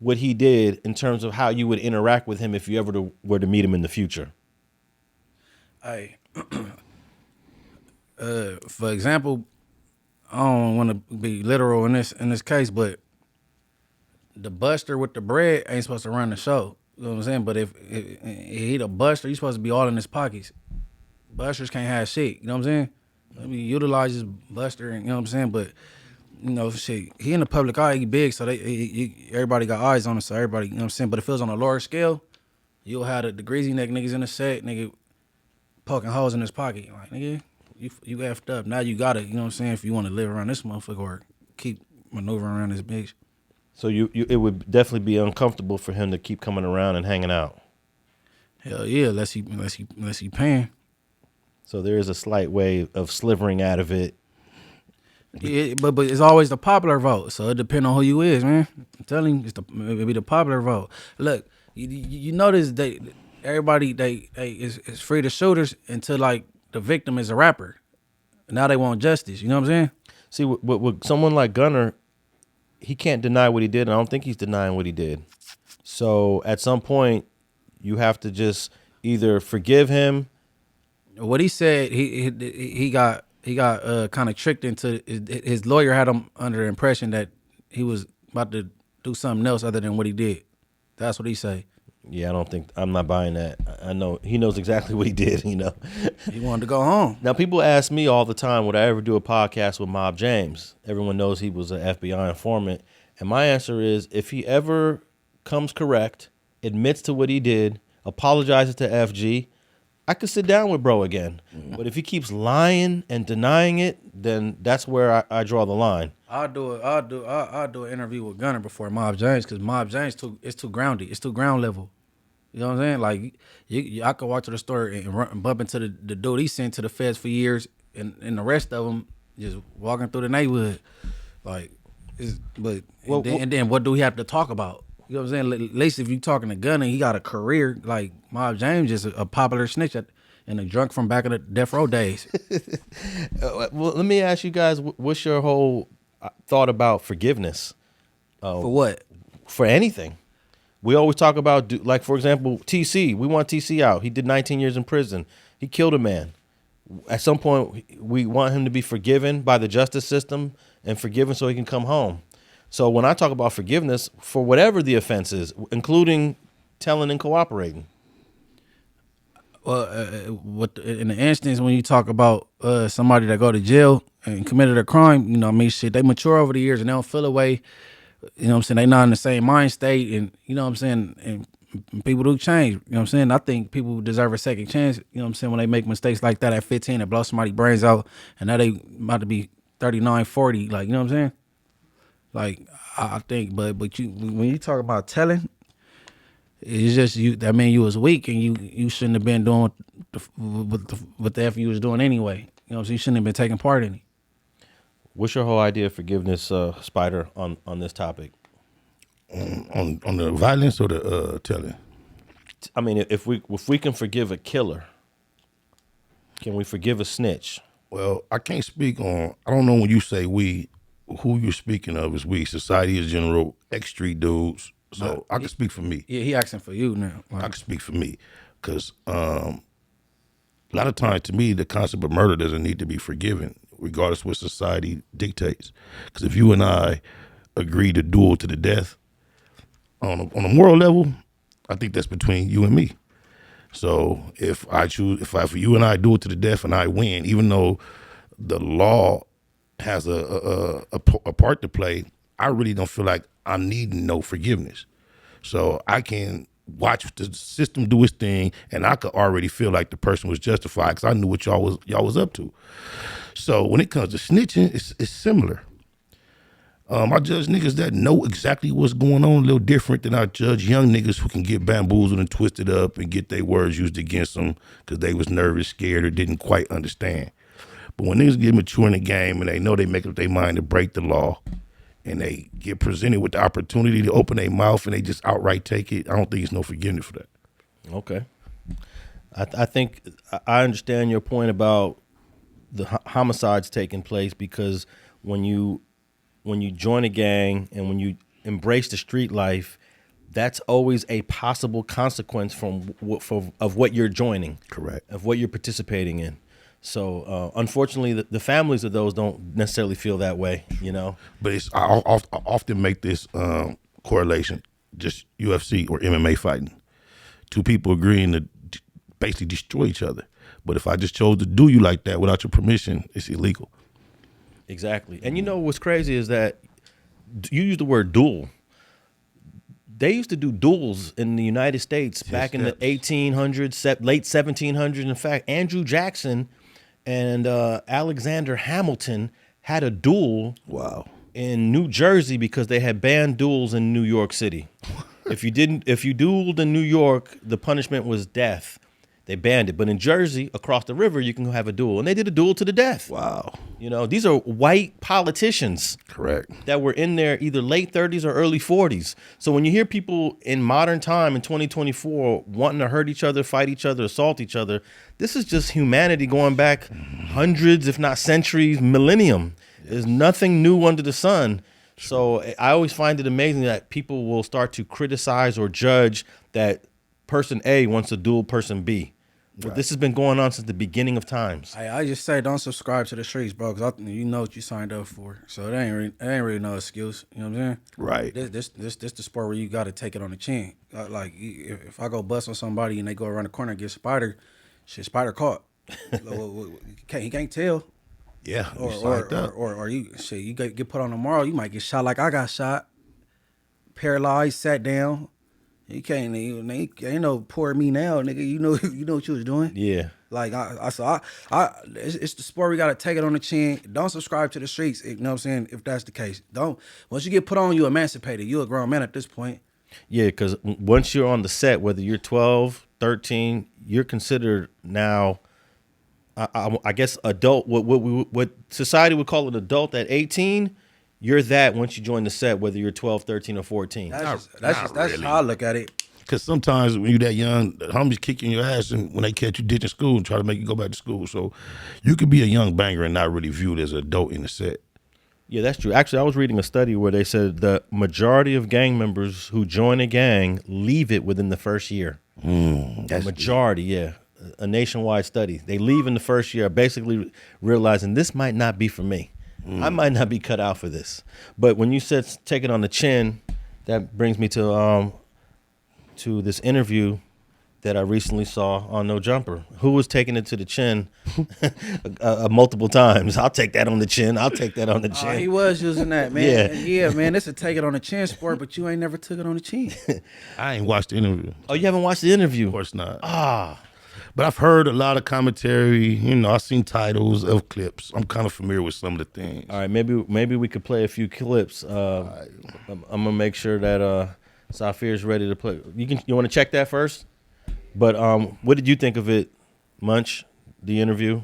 what he did in terms of how you would interact with him if you ever were to meet him in the future? Hey, for example, I don't want to be literal in this case, but the buster with the bread ain't supposed to run the show. You know what I'm saying? But if he the buster, he's supposed to be all in his pockets. Busters can't have shit. You know what I'm saying? I mean, utilizes buster, and you know what I'm saying? But you know, shit, he in the public eye, he big, so everybody got eyes on him. So everybody, you know what I'm saying? But if it was on a lower scale, you'll have the greasy neck niggas in the set, nigga, poking holes in his pocket. Like, nigga, you effed up. Now you got it. You know what I'm saying? If you want to live around this motherfucker or keep maneuvering around this bitch. So it would definitely be uncomfortable for him to keep coming around and hanging out. Hell yeah, unless he paying. So there is a slight way of slivering out of it. Yeah, but it's always the popular vote, so it depends on who you is, man. I'm telling you, it be the popular vote. Look, you notice everybody is free to shooters until like the victim is a rapper. Now they want justice. You know what I'm saying? See, with someone like Gunna, he can't deny what he did, and I don't think he's denying what he did. So at some point, you have to just either forgive him. What he said, he got kind of tricked into his lawyer had him under the impression that he was about to do something else other than what he did. That's what he say. Yeah, I'm not buying that. I know he knows exactly what he did, you know. He wanted to go home. Now, people ask me all the time, would I ever do a podcast with Mob James? Everyone knows he was an FBI informant. And my answer is, if he ever comes correct, admits to what he did, apologizes to FG, I could sit down with bro again. Mm-hmm. But if he keeps lying and denying it, then that's where I draw the line. I'll do an interview with Gunna before Mob James, because Mob James it's too groundy. It's too ground level. You know what I'm saying? Like, I could walk to the store and bump into the dude he sent to the feds for years, and the rest of them just walking through the neighborhood. Like, and then what do we have to talk about? You know what I'm saying? At least if you talking to Gunna, he got a career. Like, Mob James is a popular snitch and a drunk from back in the death row days. Well, let me ask you guys, what's your whole thought about forgiveness? For what? For anything. We always talk about, like, for example, TC. We want TC out. He did 19 years in prison. He killed a man. At some point, we want him to be forgiven by the justice system and forgiven so he can come home. So when I talk about forgiveness, for whatever the offense is, including telling and cooperating. Well, in the instance when you talk about somebody that go to jail and committed a crime, you know what I mean, shit, they mature over the years and they don't feel away. You know what I'm saying? They not in the same mind state, and you know what I'm saying? And people do change. You know what I'm saying? I think people deserve a second chance, you know what I'm saying, when they make mistakes like that at 15 and blow somebody's brains out, and now they about to be 39, 40, like, you know what I'm saying? Like, I think, but you, when you talk about telling, it's just you. That mean you was weak, and you shouldn't have been doing what the F you was doing anyway. You know, so you shouldn't have been taking part in it. What's your whole idea of forgiveness, Spider, on this topic? On the violence or the telling? I mean, if we can forgive a killer, can we forgive a snitch? Well, I can't speak on. I don't know when you say we, who you're speaking of is we. Society in general, ex-street dudes. So I can speak for me. Yeah, he asking for you now. I can speak for me, because a lot of times, to me, the concept of murder doesn't need to be forgiven, regardless of what society dictates. Because if you and I agree to duel to the death, on a moral level, I think that's between you and me. So if you and I duel to the death and I win, even though the law has a part to play, I really don't feel like I'm needing no forgiveness. So I can watch the system do its thing, and I could already feel like the person was justified because I knew what y'all was up to. So when it comes to snitching, it's similar. I judge niggas that know exactly what's going on a little different than I judge young niggas who can get bamboozled and twisted up and get their words used against them because they was nervous, scared, or didn't quite understand. But when niggas get mature in the game and they know they make up their mind to break the law, and they get presented with the opportunity to open their mouth and they just outright take it, I don't think there's no forgiveness for that. Okay. I think I understand your point about the homicides taking place, because when you join a gang and when you embrace the street life, that's always a possible consequence of what you're joining. Correct. Of what you're participating in. So unfortunately, the families of those don't necessarily feel that way, you know. But I often make this correlation, just UFC or MMA fighting. Two people agreeing to basically destroy each other. But if I just chose to do you like that without your permission, it's illegal. Exactly. And you know what's crazy is that you use the word duel. They used to do duels in the United States back in the 1800s, late 1700s. In fact, Andrew Jackson and Alexander Hamilton had a duel in New Jersey because they had banned duels in New York City. If you dueled in New York, the punishment was death. They banned it. But in Jersey, across the river, you can have a duel. And they did a duel to the death. Wow. You know, these are white politicians. Correct. That were in their either late 30s or early 40s. So when you hear people in modern time in 2024 wanting to hurt each other, fight each other, assault each other, this is just humanity going back hundreds, if not centuries, millennium. Yes. There's nothing new under the sun. So I always find it amazing that people will start to criticize or judge that person A wants to duel person B. But this has been going on since the beginning of times. I just say don't subscribe to the streets, bro, because you know what you signed up for. So it ain't really no excuse. You know what I'm saying? Right. This the sport where you got to take it on the chin. Like if I go bust on somebody and they go around the corner and get Spider, shit, Spider caught. He can't tell. Yeah. Or you shit, you get put on tomorrow, you might get shot like I got shot, paralyzed, sat down. You can't, ain't no poor me now, nigga. You know what you was doing. Yeah. Like it's the sport. We gotta take it on the chin. Don't subscribe to the streets. You know what I'm saying? If that's the case, don't. Once you get put on, you emancipated. You a grown man at this point. Yeah, because once you're on the set, whether you're 12, 13, you're considered now, I guess, adult. What society would call an adult at 18, you're that once you join the set, whether you're 12, 13, or 14. That's really. how I look at it. Because sometimes when you're that young, the homies kicking your ass and when they catch you ditching school and try to make you go back to school. So you could be a young banger and not really viewed as an adult in the set. Yeah, that's true. Actually, I was reading a study where they said the majority of gang members who join a gang leave it within the first year. That's Majority, yeah. A nationwide study. They leave in the first year basically realizing this might not be for me. I might not be cut out for this. But when you said take it on the chin, that brings me to this interview that I recently saw on No Jumper. Who was taking it to the chin multiple times? I'll take that on the chin. I'll take that on the chin. He was using that, man. Yeah. Yeah, man. This is take it on the chin sport, but you ain't never took it on the chin. I ain't watched the interview. Oh, you haven't watched the interview? Of course not. But I've heard a lot of commentary. You know, I've seen titles of clips. I'm kind of familiar with some of the things. All right, maybe we could play a few clips. I'm gonna make sure that Safir's ready to play. You want to check that first? But what did you think of it, Munch? The interview?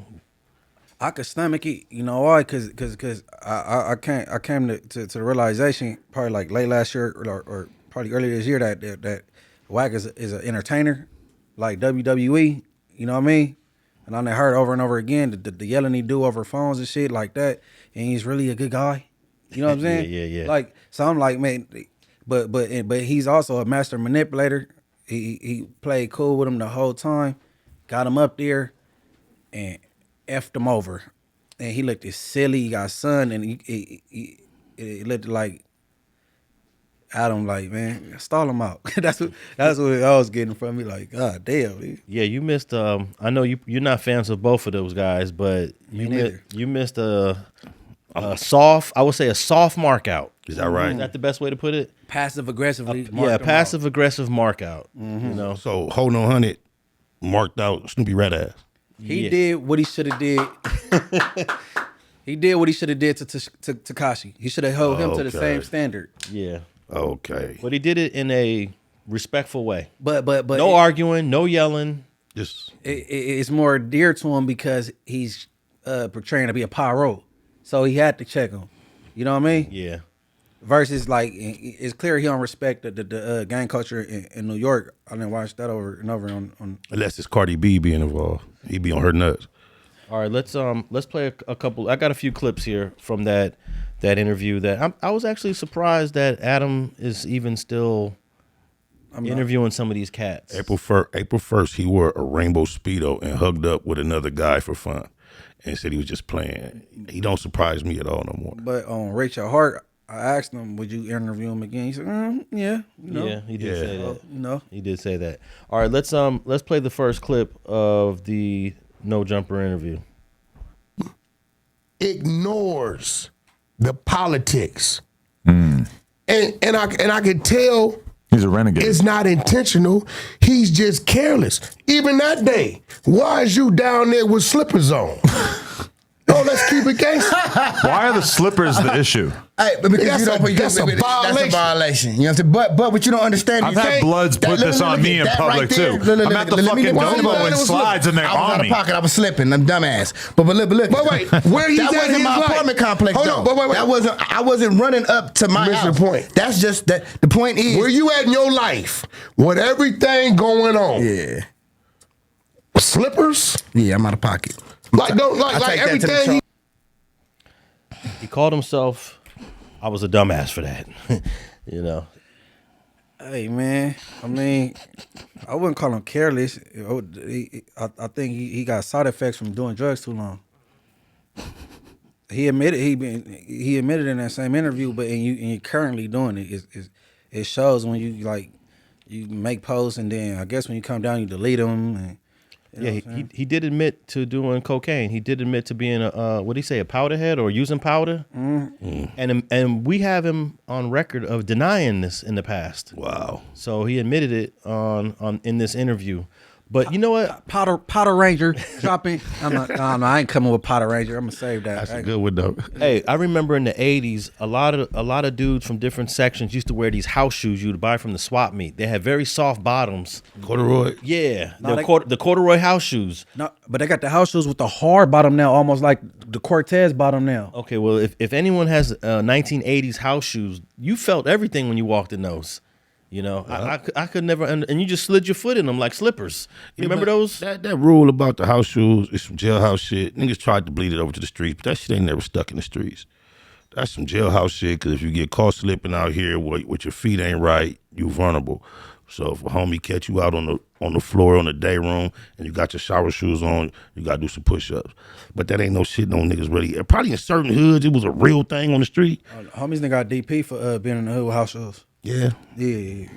I could stomach it, you know why? Because I came to the realization probably like late last year or probably earlier this year that Wack is an entertainer, like WWE. You know what I mean? And I heard over and over again the yelling he do over phones and shit like that, and he's really a good guy. You know what I'm saying? Yeah. Like, so I'm like, man, but he's also a master manipulator. He played cool with him the whole time, got him up there, and effed him over. And he looked as silly. He got son, and he looked like Adam. Like, man, stall him out. that's what I was getting from me. Like, God damn. Dude. Yeah, you missed. I know you're not fans of both of those guys, but you missed a soft. I would say a soft mark out. Is that right? Is that the best way to put it? Passive aggressively. Passive aggressive mark out. You know. So, Hold On 100 marked out Snoopy BadAzz. He did what he should have did. He did what he should have did to Tekashi. He should have held him to the same standard. Yeah. Okay. But he did it in a respectful way. But no arguing, no yelling. Just it's more dear to him because he's portraying to be a pyro. So he had to check him. You know what I mean? Yeah. Versus, like, it's clear he don't respect the gang culture in New York. I didn't watch that over and over on. unless it's Cardi B being involved, he be on her nuts. All right, let's play a couple. I got a few clips here from that interview. That I was actually surprised that Adam is even still interviewing some of these cats. April 1st, he wore a rainbow Speedo and hugged up with another guy for fun, and said he was just playing. He don't surprise me at all no more. But on Rachel Hart, I asked him, "Would you interview him again?" He said, "Yeah, you know." Yeah, he did say that. You know, he did say that. All right, let's play the first clip of the No Jumper interview. Ignores the politics, and I could tell he's a renegade. It's not intentional. He's just careless. Even that day, why is you down there with slippers on? No, let's keep it gangsta. Why are the slippers the issue? Hey, but because That's a violation. You know what I'm saying? But what you don't understand, I've had Bloods put this on me in public too. I'm at the fucking Domo in slides and they're I was on out me. of pocket. I was slipping. I'm dumbass. But look. But wait, where he's that at wasn't in my his life? apartment complex. Hold though. on, but wait. That wasn't. I wasn't running up to my Missed the house. point. That's just that. The point is, Where you at in your life with everything going on? yeah, Slippers? yeah, I'm out of pocket. Like I take that to the everything. He called himself. I was a dumbass for that. You know. hey man, I mean, I wouldn't call him careless. I think he got side effects from doing drugs too long. He admitted he admitted in that same interview, but and you currently doing it. It shows when you make posts and then I guess when you come down you delete them. And, he did admit to doing cocaine. He did admit to being a what did he say, a powder head or using powder. And we have him on record of denying this in the past. Wow. So he admitted it on in this interview. But you know what? Potter Ranger dropping. I ain't coming with Potter Ranger. I'm gonna save that. That's a good one though. Hey, I remember in the '80s, a lot of dudes from different sections used to wear these house shoes you'd buy from the swap meet. They had very soft bottoms. Corduroy. Yeah, No, the corduroy house shoes. No, but they got the house shoes with the hard bottom now, almost like the Cortez bottom now. Okay, well, if anyone has 1980s house shoes, you felt everything when you walked in those. You know, I could never, and you just slid your foot in them like slippers. You remember those? That rule about the house shoes is some jailhouse shit. Niggas tried to bleed it over to the streets, but that shit ain't never stuck in the streets. That's some jailhouse shit, because if you get caught slipping out here with your feet ain't right, you vulnerable. So if a homie catch you out on the floor on the day room and you got your shower shoes on, you gotta do some push-ups. But that ain't no shit no niggas really. Probably in certain hoods, it was a real thing on the street. Homies done got DP for being in the hood with house shoes. Yeah. Yeah.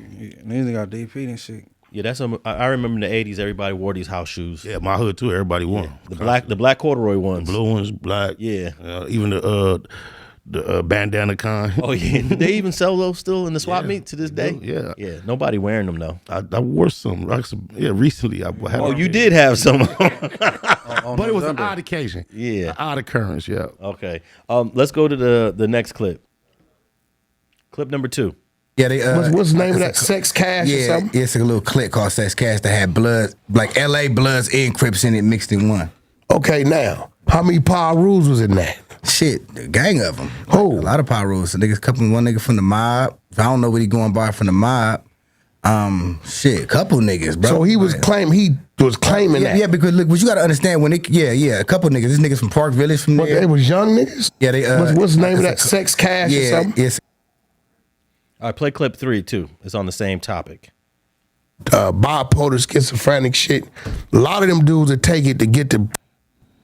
Niggas done got DP and shit. Yeah, I remember in the '80s, everybody wore these house shoes. Yeah, my hood too. Everybody wore them. The black corduroy ones. Blue ones, black. Yeah. Even the bandana kind. Oh yeah, they even sell those still in the swap meet to this day. Yeah. Yeah, nobody wearing them though. I wore some. Recently. I had Oh, you did have some. but it was an odd occasion. Yeah. An odd occurrence. Yeah. Okay. Let's go to the next clip. Clip number 2. Yeah, they What's the name of that? Sex Cash or yeah, something? it's a little clique called Sex Cash that had blood, like LA Bloods and Crips in it mixed in one. Okay, now, how many power rules was in that? Shit, a gang of them. Oh. A lot of power rules. So one nigga from the mob. I don't know what he going by from the mob. Couple niggas, bro. So he was claiming that. Yeah, because look, what you gotta understand when a couple niggas. This niggas from Park Village from What, there. they was young niggas? Yeah, they. What's the name of that? Sex Cash or something? It's All right, play clip 3 too. It's on the same topic. Bipolar, schizophrenic shit. A lot of them dudes that take it to get the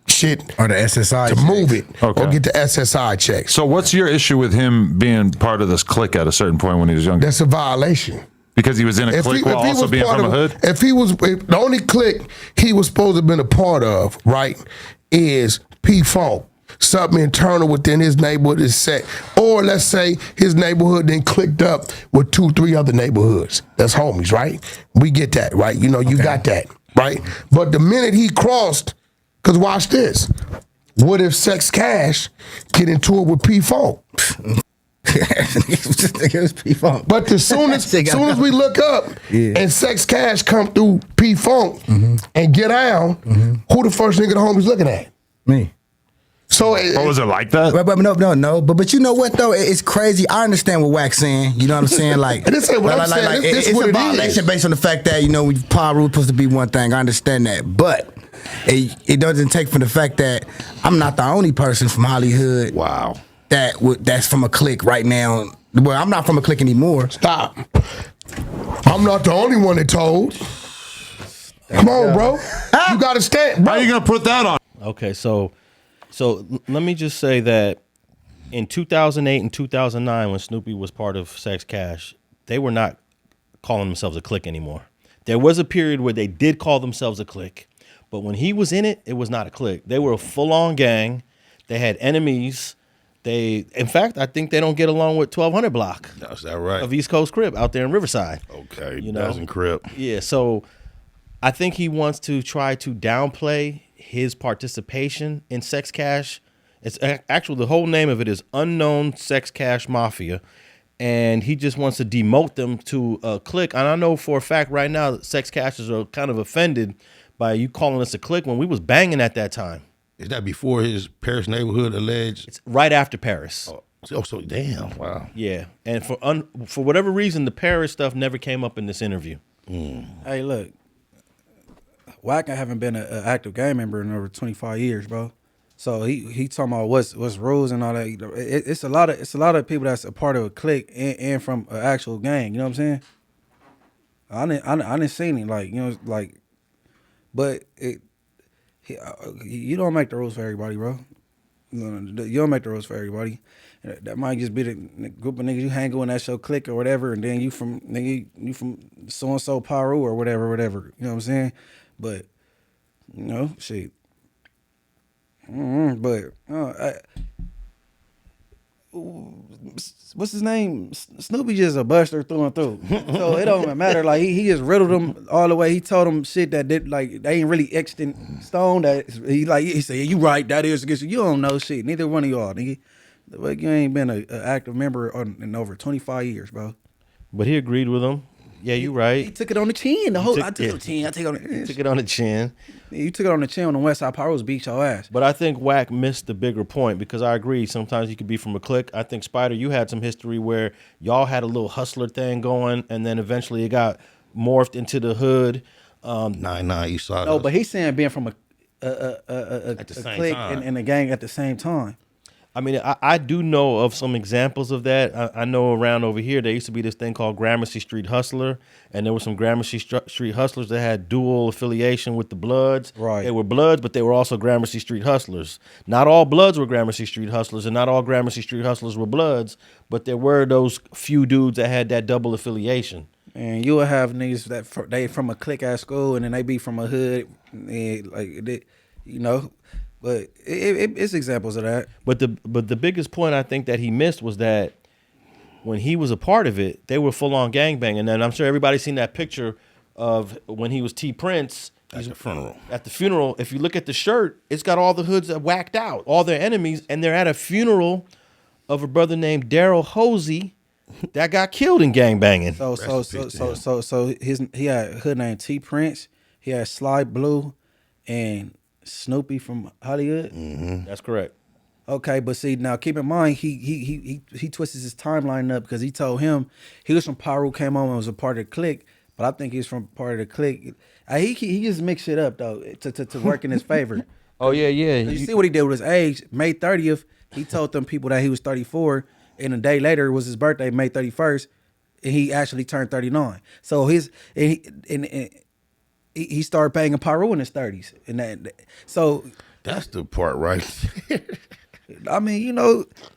shit or the SSI to checks. move it Okay. or get the SSI checks. So what's your issue with him being part of this clique at a certain point when he was younger? That's a violation. Because he was in a clique while also being from a hood? If the only clique he was supposed to have been a part of, right, is P-Funk. Something internal within his neighborhood is set. Or let's say his neighborhood then clicked up with 2-3 other neighborhoods. That's homies, right? We get that, right? You know, you got that, right? But the minute he crossed, because watch this. What if Sex Cash get into it with P-Funk? It was P-Funk. But as soon as we look up and Sex Cash come through P-Funk and get down, who the first nigga the homies looking at? Me. Oh, So was it like that? But no. But you know what though? It's crazy. I understand what Wack's saying. You know what I'm saying? Like, This ain't what I'm saying. This it's what a it violation is. based on the fact that power rule supposed to be one thing. I understand that, but it doesn't take from the fact that I'm not the only person from Hollywood. Wow. That's from a clique right now. Well, I'm not from a clique anymore. Stop. I'm not the only one that told. Come on, bro. You gotta stand, bro. How are you going to put that on? Okay, so let me just say that in 2008 and 2009, when Snoopy was part of Sex Cash, they were not calling themselves a clique anymore. There was a period where they did call themselves a clique, but when he was in it, it was not a clique. They were a full-on gang. They had enemies. In fact, I think they don't get along with 1200 Block. Is that right? Of East Coast Crib out there in Riverside. Okay, you know, doesn't Crib. Yeah, so I think he wants to try to downplay his participation in Sex Cash. It's actually, the whole name of it is Unknown Sex Cash Mafia, and he just wants to demote them to a clique. And I know for a fact right now that Sex Cashers are kind of offended by you calling us a clique when we was banging at that time. Is that before his Paris neighborhood alleged? It's right after Paris. Oh, so damn. Wow. Yeah, and for whatever reason, the Paris stuff never came up in this interview. Hey, look, Wack haven't been an active gang member in over 25 years, bro. So he talking about what's rules and all that. It's a lot of people that's a part of a clique and from an actual gang. You know what I'm saying? I didn't see it but you don't make the rules for everybody, bro. You don't make the rules for everybody. That might just be the group of niggas you hang with in that show clique or whatever, and then you from so and so Paru or whatever. You know what I'm saying? But shit. But what's his name? Snoopy just a buster through and through. So it don't even matter. Like he just riddled them all the way. He told them shit that did like they ain't really etched in stone. That he said, "You right? That is against you. You don't know shit. Neither one of y'all, nigga. Like you ain't been an active member in over 25 years, bro." But he agreed with him. Yeah, you right. He took it on the chin. The whole I took it on the chin. I take it on the He took it on the chin. You took it on the chin when the West Side Pyros beat your ass. But I think Wack missed the bigger point because I agree. Sometimes you could be from a clique. I think Spider, you had some history where y'all had a little hustler thing going, and then eventually it got morphed into the hood. 9-9 East Side. No, but he's saying being from a same clique time. and a gang at the same time. I mean, I do know of some examples of that. I know around over here, there used to be this thing called Gramercy Street Hustler, and there were some Gramercy Street Hustlers that had dual affiliation with the Bloods. Right. They were Bloods, but they were also Gramercy Street Hustlers. Not all Bloods were Gramercy Street Hustlers, and not all Gramercy Street Hustlers were Bloods, but there were those few dudes that had that double affiliation. And you will have niggas that they from a clique at school, and then they be from a hood, and But it's examples of that. But the biggest point I think that he missed was that when he was a part of it, they were full on gangbanging. And I'm sure everybody's seen that picture of when he was T Prince At the funeral. At the funeral, if you look at the shirt, it's got all the hoods whacked out, all their enemies, and they're at a funeral of a brother named Daryl Hosey that got killed in gangbanging. So he had a hood named T Prince. He had Sly Blue, and Snoopy from Hollywood. Mm-hmm. That's correct. Okay, but see now, keep in mind he twists his timeline up because he told him he was from Pyro, came on and was a part of the clique, but I think he's from part of the clique. He just mixed it up though to work in his favor. Oh yeah. You see what he did with his age? May 30th, he told them people that he was 34, and a day later was his birthday, May 31st, and he actually turned 39. So he started banging Pyro in his 30s, and so that's the part, right? I mean,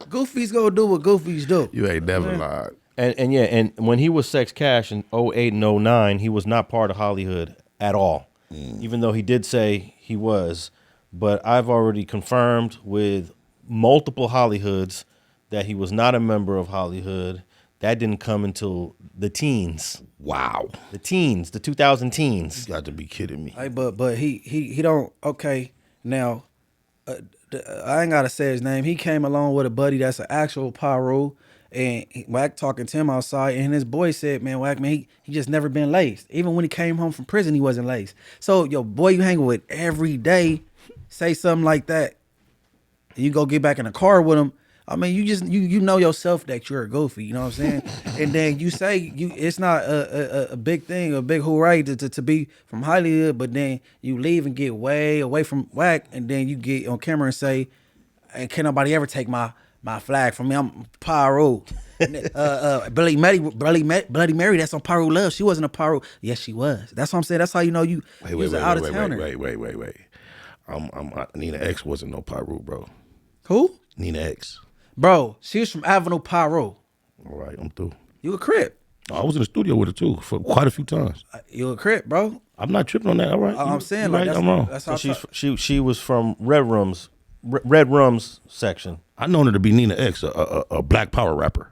Goofy's gonna do what Goofies do. You ain't never lied. And when he was Sex Cash in 08 and 09, he was not part of Hollywood at all, even though he did say he was. But I've already confirmed with multiple Hollywoods that he was not a member of Hollywood. That didn't come until the teens. Wow. The teens, the 2000 teens. You got to be kidding me. Hey, but he don't. Okay, now I ain't gotta say his name. He came along with a buddy that's an actual Pyro, and Wack talking to him outside, and his boy said, "Man, Wack, man, he just never been laced. Even when he came home from prison, he wasn't laced. So your boy you hang with every day, say something like that, and you go get back in the car with him." I mean, you know yourself that you're a goofy, you know what I'm saying? And then you say it's not a big thing, a big hooray to be from Hollywood, but then you leave and get way away from Wack, and then you get on camera and say, "Hey, can't nobody ever take my flag from me. I'm Pyro." Bloody Mary, that's on Pyro Love. She wasn't a Pyro. Yes, she was. That's what I'm saying. That's how you know you was an out of towner. Wait. Nina X wasn't no Pyro, bro. Who? Nina X. Bro, she was from Avenue Pyro. All right, I'm through. You a Crip. I was in the studio with her too for quite a few times. You a Crip, bro. I'm not tripping on that. All right, I'm saying right, like I'm wrong. That's how She was from Red Rum's section. I known her to be Nina X, a Black Power rapper,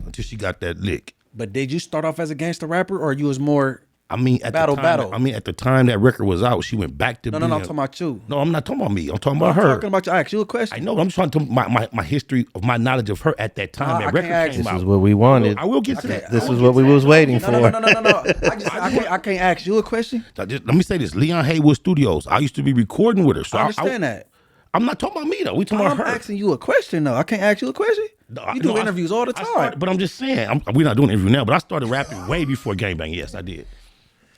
until she got that lick. But did you start off as a gangster rapper, or you was more? I mean, at battle. I mean, at the time that record was out, she went back to No, I'm talking about you. No, I'm not talking about me. I'm talking about her. I'm talking about you. I asked you a question. I know. I'm just trying to my history of my knowledge of her at that time. That record came out. This is what we wanted. I will get to that. This is what we was waiting for. No. I can't ask you a question. Let me say this: Leon Haywood Studios. I used to be recording with her. So I understand that. I'm not talking about me though. We talking about her. I'm asking you a question though. I can't ask you a question. You do interviews all the time. But I'm just saying, we're not doing an interview now. But I started rapping way before gangbang. Yes, I did.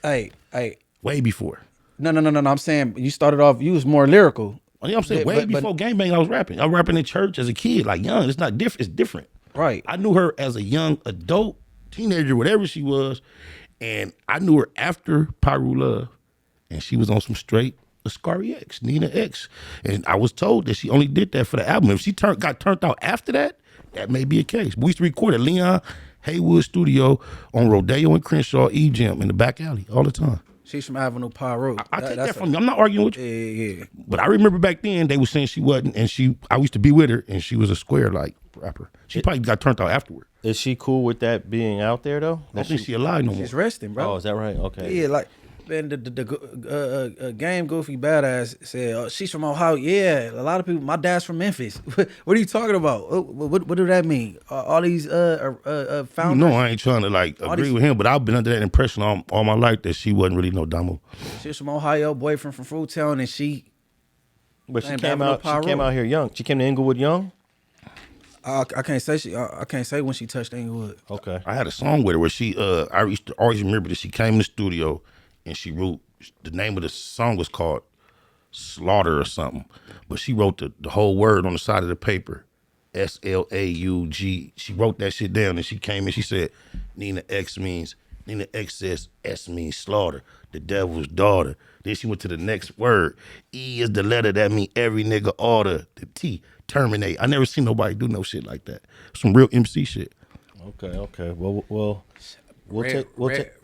Hey. Way before. No. I'm saying you started off. You was more lyrical. Yeah, I'm saying way before gangbang. I was rapping. I was rapping in church as a kid, like young. It's not different. It's different. Right. I knew her as a young adult, teenager, whatever she was, and I knew her after Pyro Love, and she was on some straight Ascari X, Nina X, and I was told that she only did that for the album. If she got turned out after that, that may be a case. But we used to record at Leon Haywood Studio on Rodeo and Crenshaw, E-Gym in the back alley all the time. She's from Avenue Pyro. I take that from you. I'm not arguing with you. Yeah. But I remember back then they were saying she wasn't, and I used to be with her, and she was a square like rapper. She probably got turned out afterward. Is she cool with that being out there though? I don't think she alive no more. She's resting, bro. Oh, is that right? Okay. Yeah, like man, the game Goofy BadAzz said she's from Ohio. Yeah, a lot of people. My dad's from Memphis. What are you talking about? What do that mean? All these founders. No, I ain't trying to like agree with him, but I've been under that impression all my life that she wasn't really no damo. She's from Ohio, boyfriend from Fruitown, and she. But she came out. She came out here young. She came to Inglewood young. I can't say I can't say when she touched Inglewood. Okay. I had a song with her where she. I used to always remember that she came in the studio and she wrote. The name of the song was called Slaughter or something, but she wrote the whole word on the side of the paper, SLAUG. She wrote that shit down and she came in. She said, Nina X says S means slaughter, the devil's daughter. Then she went to the next word. E is the letter that mean every nigga order. The T, terminate. I never seen nobody do no shit like that. Some real MC shit. Okay. Well, we'll take.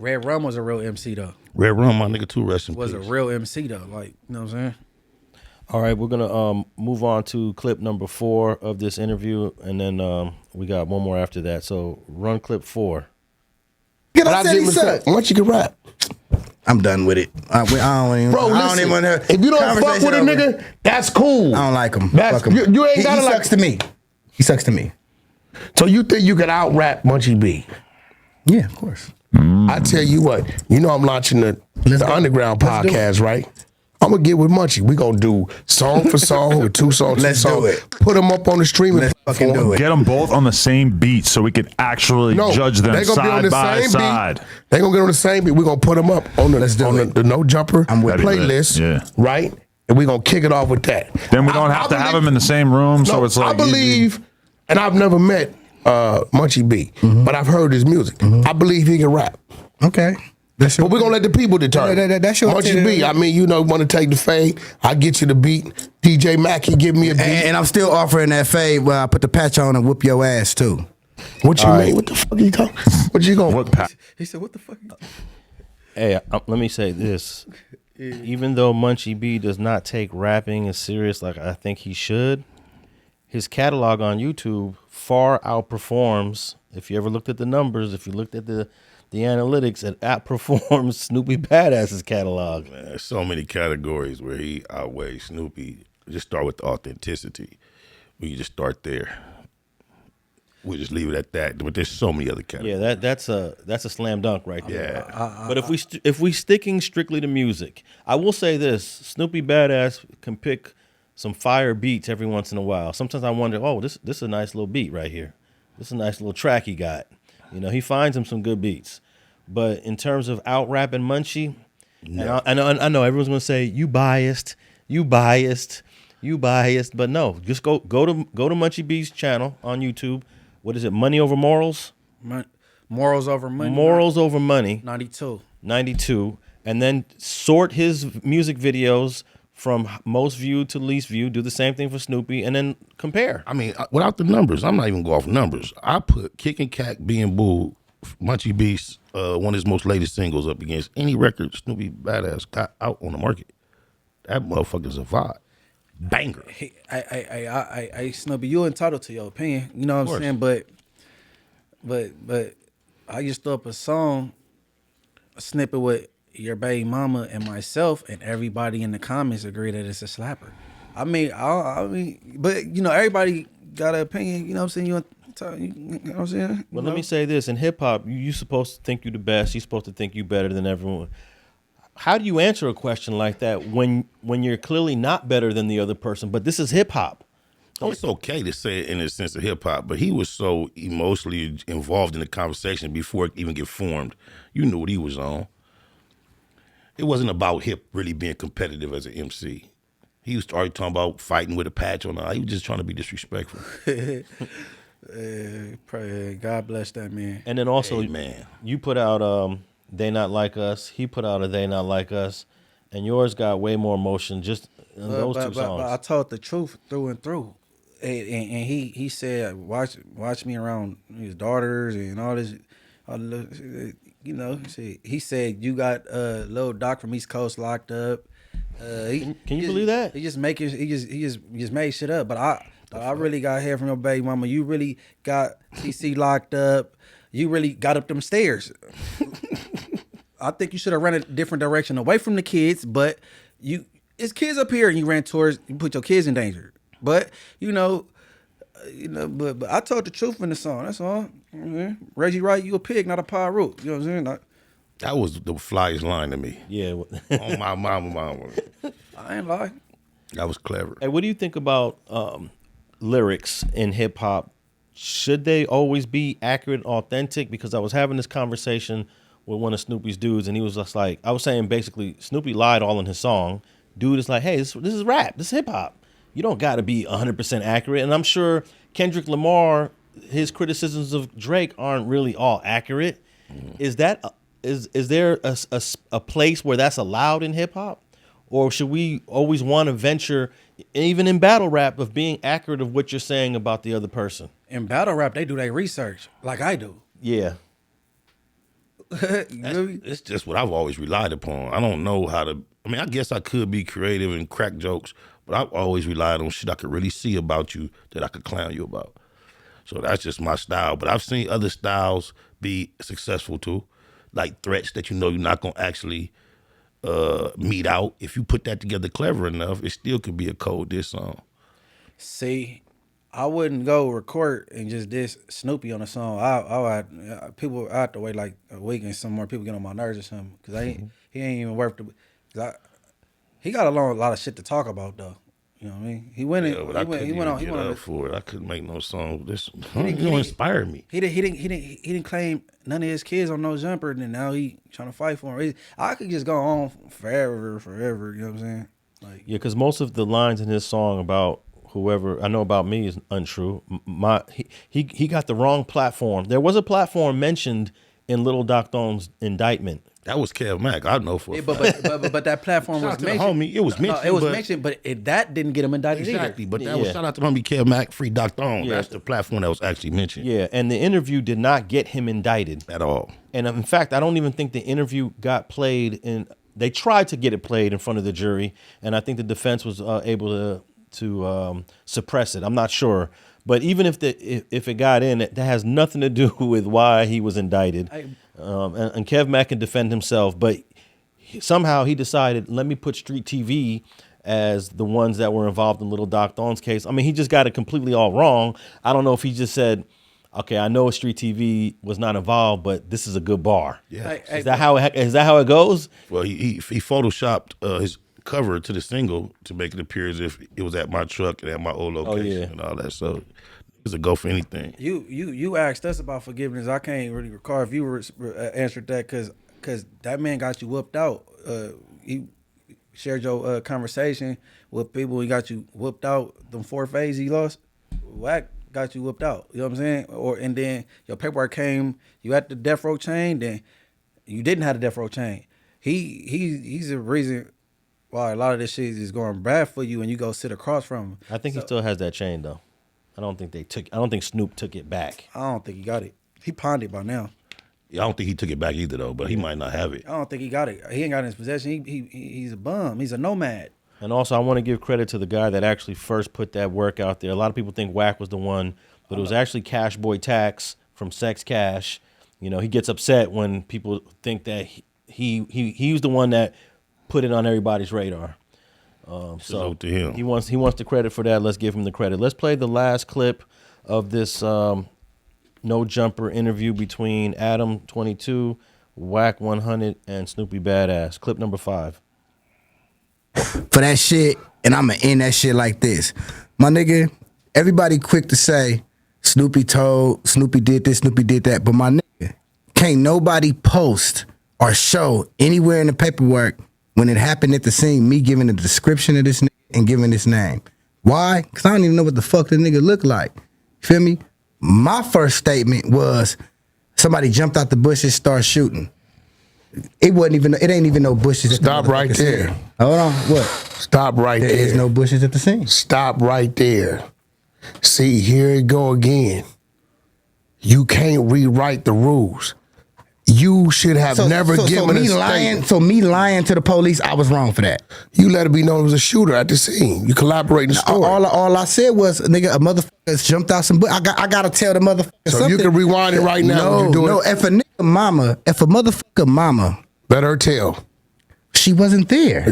Red Rum was a real MC though. Red Rum, my nigga, too. Rest in peace. Was a real MC though. Like, you know what I'm saying? All right, we're gonna move on to clip number 4 of this interview, and then we got one more after that. So run clip 4. Get off that. Once you can rap. I'm done with it. I don't even. Bro, I don't even want to. if you don't fuck with a nigga, that's cool. I don't like him. That's, Fuck him. You ain't gotta he like. sucks to me. He sucks to me. So you think you can out rap Munchie B? Yeah, of course. I tell you what, you know I'm launching the Underground podcast, right? I'm gonna get with Munchie. We gonna do song for song or 2 songs. Let's do it. Put them up on the streaming. Let's fucking do it. Get them both on the same beat so we can actually judge them side by side. They gonna get on the same beat. We gonna put them up on the the No Jumper playlist, right? And we gonna kick it off with that. Then we don't have to have them in the same room, so it's like I believe, and I've never met Munchie B, but I've heard his music. I believe he can rap. Okay. But we're gonna let the people determine. That's your Munchie B. I mean, you know, want to take the fade. I get you the beat. DJ Mackey give me a beat. And I'm still offering that fade where I put the patch on and whoop your ass too. What you mean? What the fuck you talking? What you going? He said, "What the fuck?" Hey, let me say this. Even though Munchie B does not take rapping as serious like I think he should, his catalog on YouTube far outperforms. If you ever looked at the numbers, if you looked at the analytics, it outperforms Snoopy BadAzz's catalog. Man, there's so many categories where he outweighs Snoopy. Just start with the authenticity. We just start there. We just leave it at that. But there's so many other categories. Yeah, that's a slam dunk right there. Yeah. But if we sticking strictly to music, I will say this: Snoopy BadAzz can pick some fire beats every once in a while. Sometimes I wonder, oh, this is a nice little beat right here. This is a nice little track he got. You know, he finds him some good beats. But in terms of out rapping Munchie, no. And I know everyone's gonna say you biased, but no, just go to Munchie B's channel on YouTube. What is it? Money Over Morals? Morals Over Money. Morals Over Money. 92. And then sort his music videos from most viewed to least viewed. Do the same thing for Snoopy, and then compare. I mean, without the numbers, I'm not even going off numbers. I put Kick and Cack Being Boo, Munchie B's one of his most latest singles up against any record Snoopy BadAzz got out on the market. That motherfucker's a vibe. Banger. Hey, Snoopy, you entitled to your opinion. You know what I'm saying? But I just throw up a song, a snippet with your baby mama and myself, and everybody in the comments agree that it's a slapper. I mean, but you know, everybody got an opinion. You know what I'm saying? You know what I'm saying? Well, let me say this: in hip hop, you supposed to think you the best. You're supposed to think you better than everyone. How do you answer a question like that when you're clearly not better than the other person? But this is hip hop. Oh, it's okay to say it in the sense of hip hop, but he was so emotionally involved in the conversation before it even get formed. You knew what he was on. It wasn't about hip really being competitive as an MC. He was already talking about fighting with a patch on. He was just trying to be disrespectful. Pray God bless that man. And then also, you put out They Not Like Us. He put out a They Not Like Us, and yours got way more emotion just in those two songs. But I told the truth through and through, and he said, watch me around his daughters and all this. You know, he said you got Lil Doc from East Coast locked up. Can you believe that? He just made shit up. But I really got hair from your baby mama. You really got TC locked up. You really got up them stairs. I think you should have ran a different direction away from the kids. But it's kids up here, and you put your kids in danger. But but I told the truth in the song. That's all. Reggie Wright, you a pig, not a Pyro. You know what I'm saying? That was the flyest line to me. Yeah. On my mama. I ain't lying. That was clever. Hey, what do you think about lyrics in hip hop? Should they always be accurate, authentic? Because I was having this conversation with one of Snoopy's dudes, and he was just like, I was saying basically, Snoopy lied all in his song. Dude is like, hey, this is rap. This is hip hop. You don't got to be 100% accurate. And I'm sure Kendrick Lamar, his criticisms of Drake aren't really all accurate. Is there a place where that's allowed in hip hop? Or should we always want to venture, even in battle rap, of being accurate of what you're saying about the other person? In battle rap, they do their research like I do. Yeah. It's just what I've always relied upon. I don't know how to. I mean, I guess I could be creative and crack jokes, but I've always relied on shit I could really see about you that I could clown you about. So that's just my style. But I've seen other styles be successful too, like threats that you're not gonna actually meet out. If you put that together clever enough, it still could be a cold diss song. See, I wouldn't go record and just diss Snoopy on a song. People have to wait like a week and some more people get on my nerves or something because he ain't even worth the. He got a lot of shit to talk about though. You know what I mean? He went on for it. I couldn't make no song. This you inspired me. He didn't claim none of his kids on no jumper, and now he trying to fight for him. I could just go on forever. You know what I'm saying? Like, yeah, because most of the lines in his song about whoever I know about me is untrue. He got the wrong platform. There was a platform mentioned in Little Doc Thorne's indictment. That was Kev Mack. I know for a fact. But that platform was mentioned. Homie, it was mentioned. It was mentioned, but that didn't get him indicted exactly. either. But that was shout out to homie Kev Mack, Free Doc Thorne. Yeah. That's the platform that was actually mentioned. Yeah, and the interview did not get him indicted at all. And in fact, I don't even think the interview got played. They tried to get it played in front of the jury, and I think the defense was able to suppress it. I'm not sure. But even if it got in, that has nothing to do with why he was indicted. And Kev Mack can defend himself, but somehow he decided, let me put StreetTV as the ones that were involved in Little Doc Thorne's case. I mean, he just got it completely all wrong. I don't know if he just said, okay, I know StreetTV was not involved, but this is a good bar. Yeah. Is that how it goes? Well, he photoshopped his cover to the single to make it appear as if it was at my truck and at my old location and all that. So it's a go for anything. You asked us about forgiveness. I can't really recall if you answered that because that man got you whooped out. He shared your conversation with people. He got you whooped out. Them 4 phases he lost. Whack got you whooped out. You know what I'm saying? And then your paperwork came. You had the death row chain. Then you didn't have the death row chain. He's the reason why a lot of this shit is going bad for you, and you go sit across from him. I think he still has that chain though. I don't think Snoop took it back. I don't think he got it. He pawned it by now. Yeah, I don't think he took it back either though, but he might not have it. I don't think he got it. He ain't got it in his possession. He's a bum. He's a nomad. And also, I want to give credit to the guy that actually first put that work out there. A lot of people think Wack was the one, but it was actually Cash Boy Tax from Sex Cash. You know, he gets upset when people think that he was the one that put it on everybody's radar. So to him. He wants the credit for that. Let's give him the credit. Let's play the last clip of this No Jumper interview between Adam 22, Wack 100, and Snoopy BadAzz. Clip number 5. For that shit, and I'ma end that shit like this. My nigga, everybody quick to say Snoopy did this, Snoopy did that, but my nigga, can't nobody post or show anywhere in the paperwork when it happened at the scene, me giving a description of this nigga and giving his name. Why? Because I don't even know what the fuck the nigga look like. Feel me? My first statement was somebody jumped out the bushes, started shooting. It ain't even no bushes at the Stop right there. Scene. Hold on, what? Stop right there. There is no bushes at the scene. Stop right there. See, here it go again. You can't rewrite the rules. you should have never given a statement. So me lying to the police, I was wrong for that. You let it be known as a shooter at the scene. You collaborate in the story. All I said was, nigga, a motherfucker jumped out some. I gotta tell the motherfucker so something. You can rewind it right now. No. If a motherfucker mama, let her tell. She wasn't there.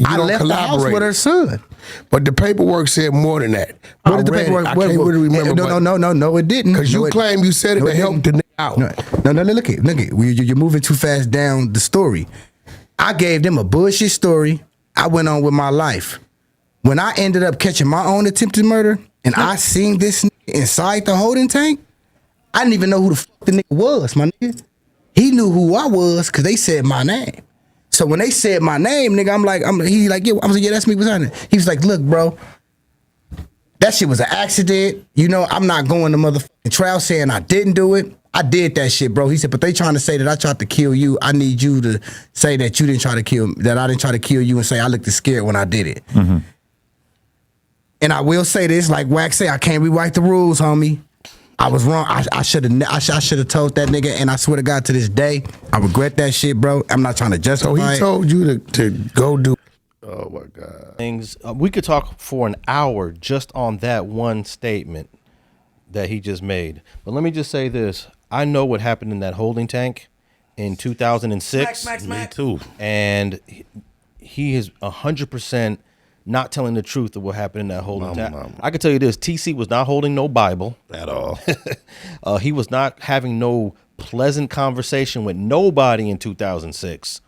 I left the house with her son. But the paperwork said more than that. What did the paperwork? I can't really remember. No, it didn't. Because you claim you said it to help the nigga out. No, look at. You're moving too fast down the story. I gave them a bullshit story. I went on with my life. When I ended up catching my own attempted murder, and I seen this nigga inside the holding tank, I didn't even know who the fuck the nigga was, my nigga. He knew who I was because they said my name. So when they said my name, nigga, he like, yeah, I was like, yeah, that's me. What's on it? He was like, look, bro, that shit was an accident. You know, I'm not going to motherfucking trial saying I didn't do it. I did that shit, bro. He said, but they trying to say that I tried to kill you. I need you to say that you didn't try to kill, that I didn't try to kill you and say I looked scared when I did it. Mm-hmm. And I will say this, like Wax say, I can't rewrite the rules, homie. I was wrong. I should have told that nigga, and I swear to God, to this day, I regret that shit, bro. I'm not trying to justify. So he told you to go do. Oh my God. Things we could talk for an hour just on that one statement that he just made. But let me just say this: I know what happened in that holding tank in 2006. Me too. And he is 100% not telling the truth of what happened in that holding tank. I can tell you this: TC was not holding no Bible at all. He was not having no pleasant conversation with nobody in 2006.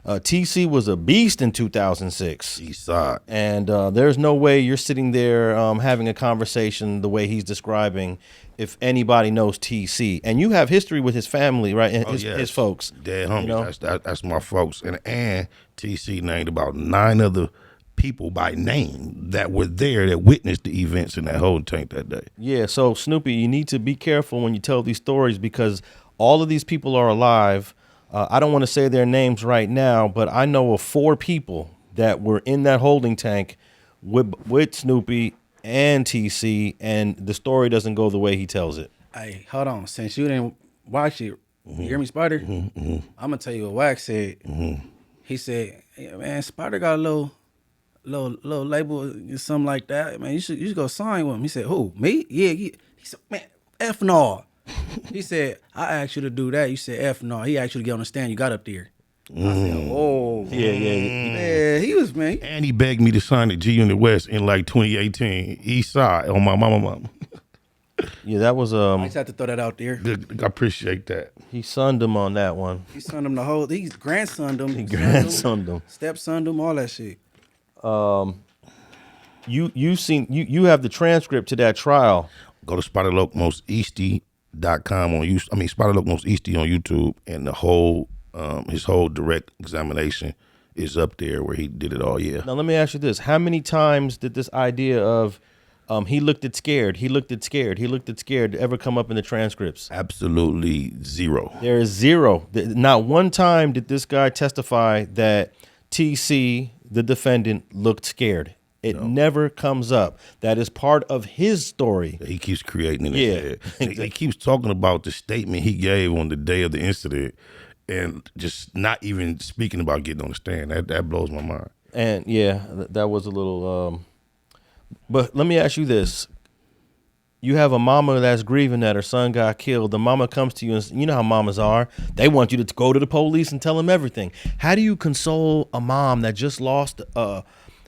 TC was a beast in 2006. Eastside. And there's no way you're sitting there having a conversation the way he's describing if anybody knows TC. And you have history with his family, right? And his folks. Dead homies. You know? That's my folks. And TC named about 9 other people by name that were there that witnessed the events in that whole tank that day. Yeah, so Snoopy, you need to be careful when you tell these stories because all of these people are alive. I don't want to say their names right now, but I know of 4 people that were in that holding tank with Snoopy and TC, and the story doesn't go the way he tells it. Hey, hold on. Since you didn't watch it, you hear me, Spider? Mm-hmm. I'm going to tell you what Wax said. Mm-hmm. He said, yeah, man, Spider got a little label, something like that. Man, you should go sign with him. He said, who, me? Yeah. He said, man, F no. He said, I asked you to do that. You said F no. He asked you to get on the stand. You got up there. I said, oh. Yeah. He was, man. And he begged me to sign at G Unit West in like 2018. East side on my mama. Yeah, that was I just had to throw that out there. I appreciate that. He sunned him on that one. He sunned him he's grandsoned him. He grandsoned him. Stepsoned him, all that shit. You have the transcript to that trial. Go to SpiderLokeMostEasty.com on SpiderLokeMostEasty on YouTube, and the whole his whole direct examination is up there where he did it all. Yeah. Now let me ask you this: how many times did this idea of he looked at scared ever come up in the transcripts? Absolutely zero. There is zero. Not one time did this guy testify that TC, the defendant, looked scared. It never comes up. That is part of his story. He keeps creating it. Yeah. He keeps talking about the statement he gave on the day of the incident and just not even speaking about getting on the stand. That blows my mind. And yeah, that was a little... But let me ask you this. You have a mama that's grieving that her son got killed. The mama comes to you and you know how mamas are. They want you to go to the police and tell them everything. How do you console a mom that just lost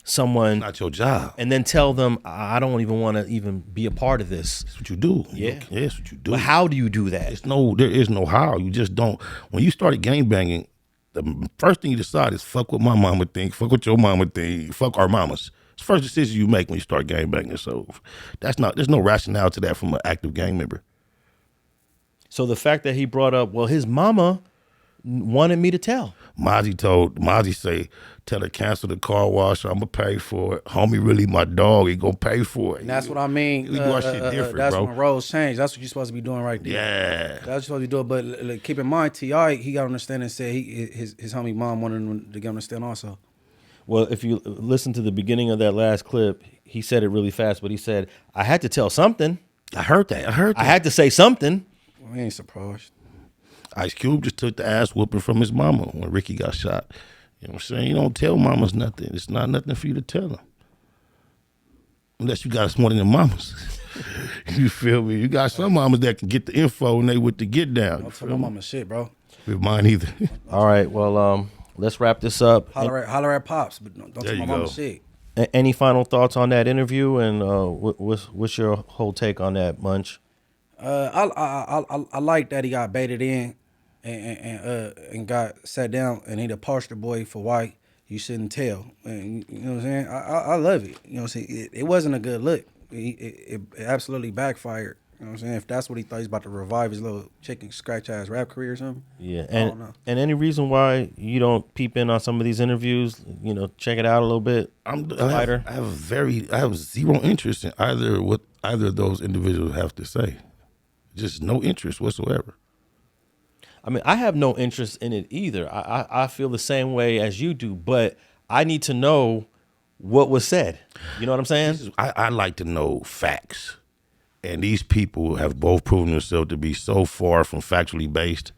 someone? It's not your job. And then tell them, I don't even want to even be a part of this. That's what you do. Yeah. That's what you do. But how do you do that? There is no how. You just don't. When you started gangbanging, the first thing you decide is fuck what my mama think, fuck what your mama think, fuck our mamas. It's the first decision you make when you start gangbanging. So there's no rationale to that from an active gang member. So the fact that he brought up, well, his mama wanted me to tell. Mozzie say, tell her cancel the car wash, I'm gonna pay for it. Homie really my dog, he gonna pay for it. And that's what I mean. We do our shit different, that's bro. when roles change. That's what you're supposed to be doing right there. Yeah. That's what you're supposed to be doing. But keep in mind, T.I., he got on the stand and said his homie mom wanted him to get on the stand also. Well, if you listen to the beginning of that last clip, he said it really fast, but he said, I had to tell something. I heard that. I had to say something. Well, he ain't surprised. Ice Cube just took the ass whooping from his mama when Ricky got shot. You know what I'm saying? You don't tell mamas nothing. It's not nothing for you to tell them. Unless you got us more than your mamas. You feel me? You got some mamas that can get the info and they with the get down. Don't tell my mama shit, bro. With mine either. All right, well, let's wrap this up. Holler at Pops, but don't tell my mama shit. Any final thoughts on that interview, and what's your whole take on that, Munch? I like that he got baited in and got sat down, and he the poster boy for why you shouldn't tell. And, you know what I'm saying? I love it. You know what I'm saying? It wasn't a good look. It absolutely backfired. You know what I'm saying? If that's what he thought, he's about to revive his little chicken scratch ass rap career or something. Yeah, I don't know. And any reason why you don't peep in on some of these interviews? You know, check it out a little bit. I have zero interest in what either of those individuals have to say. Just no interest whatsoever. I mean, I have no interest in it either. I feel the same way as you do, but I need to know what was said. You know what I'm saying? I like to know facts. And these people have both proven themselves to be so far from factually based.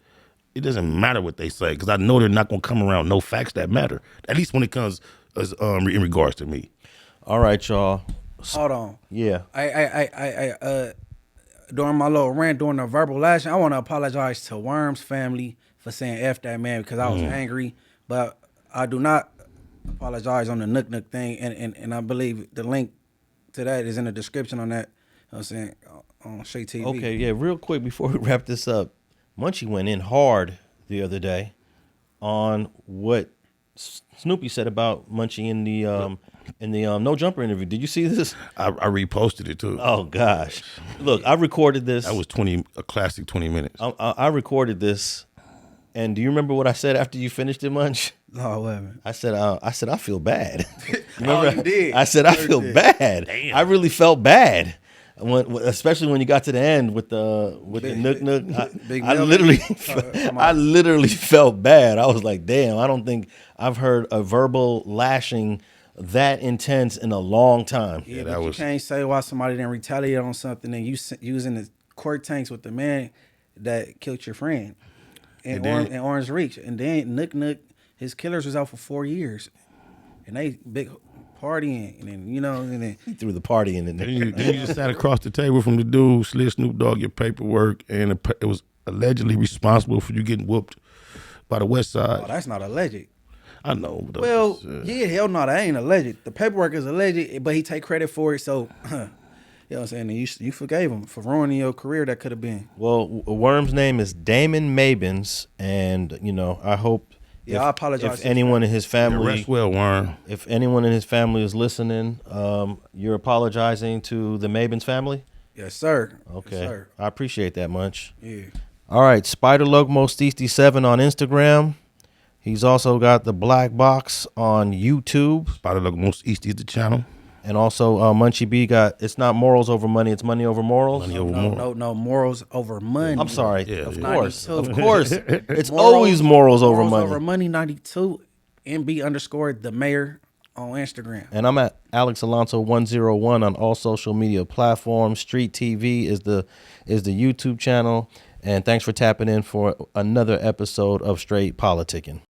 It doesn't matter what they say, because I know they're not going to come around no facts that matter. At least when it comes in regards to me. All right, y'all. Hold on. Yeah. I during my little rant, during the verbal lashing, I want to apologize to Worm's family for saying F that man, because I was angry. But I do not apologize on the Nook thing, and I believe the link to that is in the description on that. You know what I'm saying, on Straight TV. Okay, yeah, real quick before we wrap this up, Munchie went in hard the other day on what Snoopy said about Munchie in the No Jumper interview. Did you see this? I reposted it too. Oh gosh, look, I recorded this. That was a classic 20 minutes. I recorded this, and do you remember what I said after you finished it, Munch? No, whatever. I said I feel bad. You remember? You did. I said I feel bad. Damn. I really felt bad. Especially when you got to the end with the Nook. I literally felt bad. I was like, damn, I don't think I've heard a verbal lashing that intense in a long time. Yeah, but you can't say why somebody didn't retaliate on something and you using the court tanks with the man that killed your friend in Orange Reach. And then Nook, his killers was out for 4 years. And they big partying, and then, and then he threw the party in there. Then you just sat across the table from the dude who slid Snoop Dogg your paperwork, and it was allegedly responsible for you getting whooped by the West Side. Oh, that's not alleged. I know. Well, yeah, hell no, that ain't alleged. The paperwork is alleged, but he take credit for it. So, you know what I'm saying? And you forgave him for ruining your career. That could have been. Well, Worm's name is Damon Mabins, and I hope. Yeah, I apologize. If anyone in his family, rest well, Worm. If anyone in his family is listening, you're apologizing to the Mabins family? Yes, sir. Okay. Yes, sir. I appreciate that much. Yeah. All right, Spider Loco 67 on Instagram. He's also got the Black Box on YouTube. Spider Loco Easty is the channel. And also Munchie B got, it's not morals over money, it's money over morals. No, morals over money. I'm sorry. Yeah, of yeah. course. Of course. It's always morals over money. Morals over money 92 MB_ the mayor on Instagram. And I'm at Alex Alonso 101 on all social media platforms. StreetTV is the YouTube channel. And thanks for tapping in for another episode of Straight Politicking.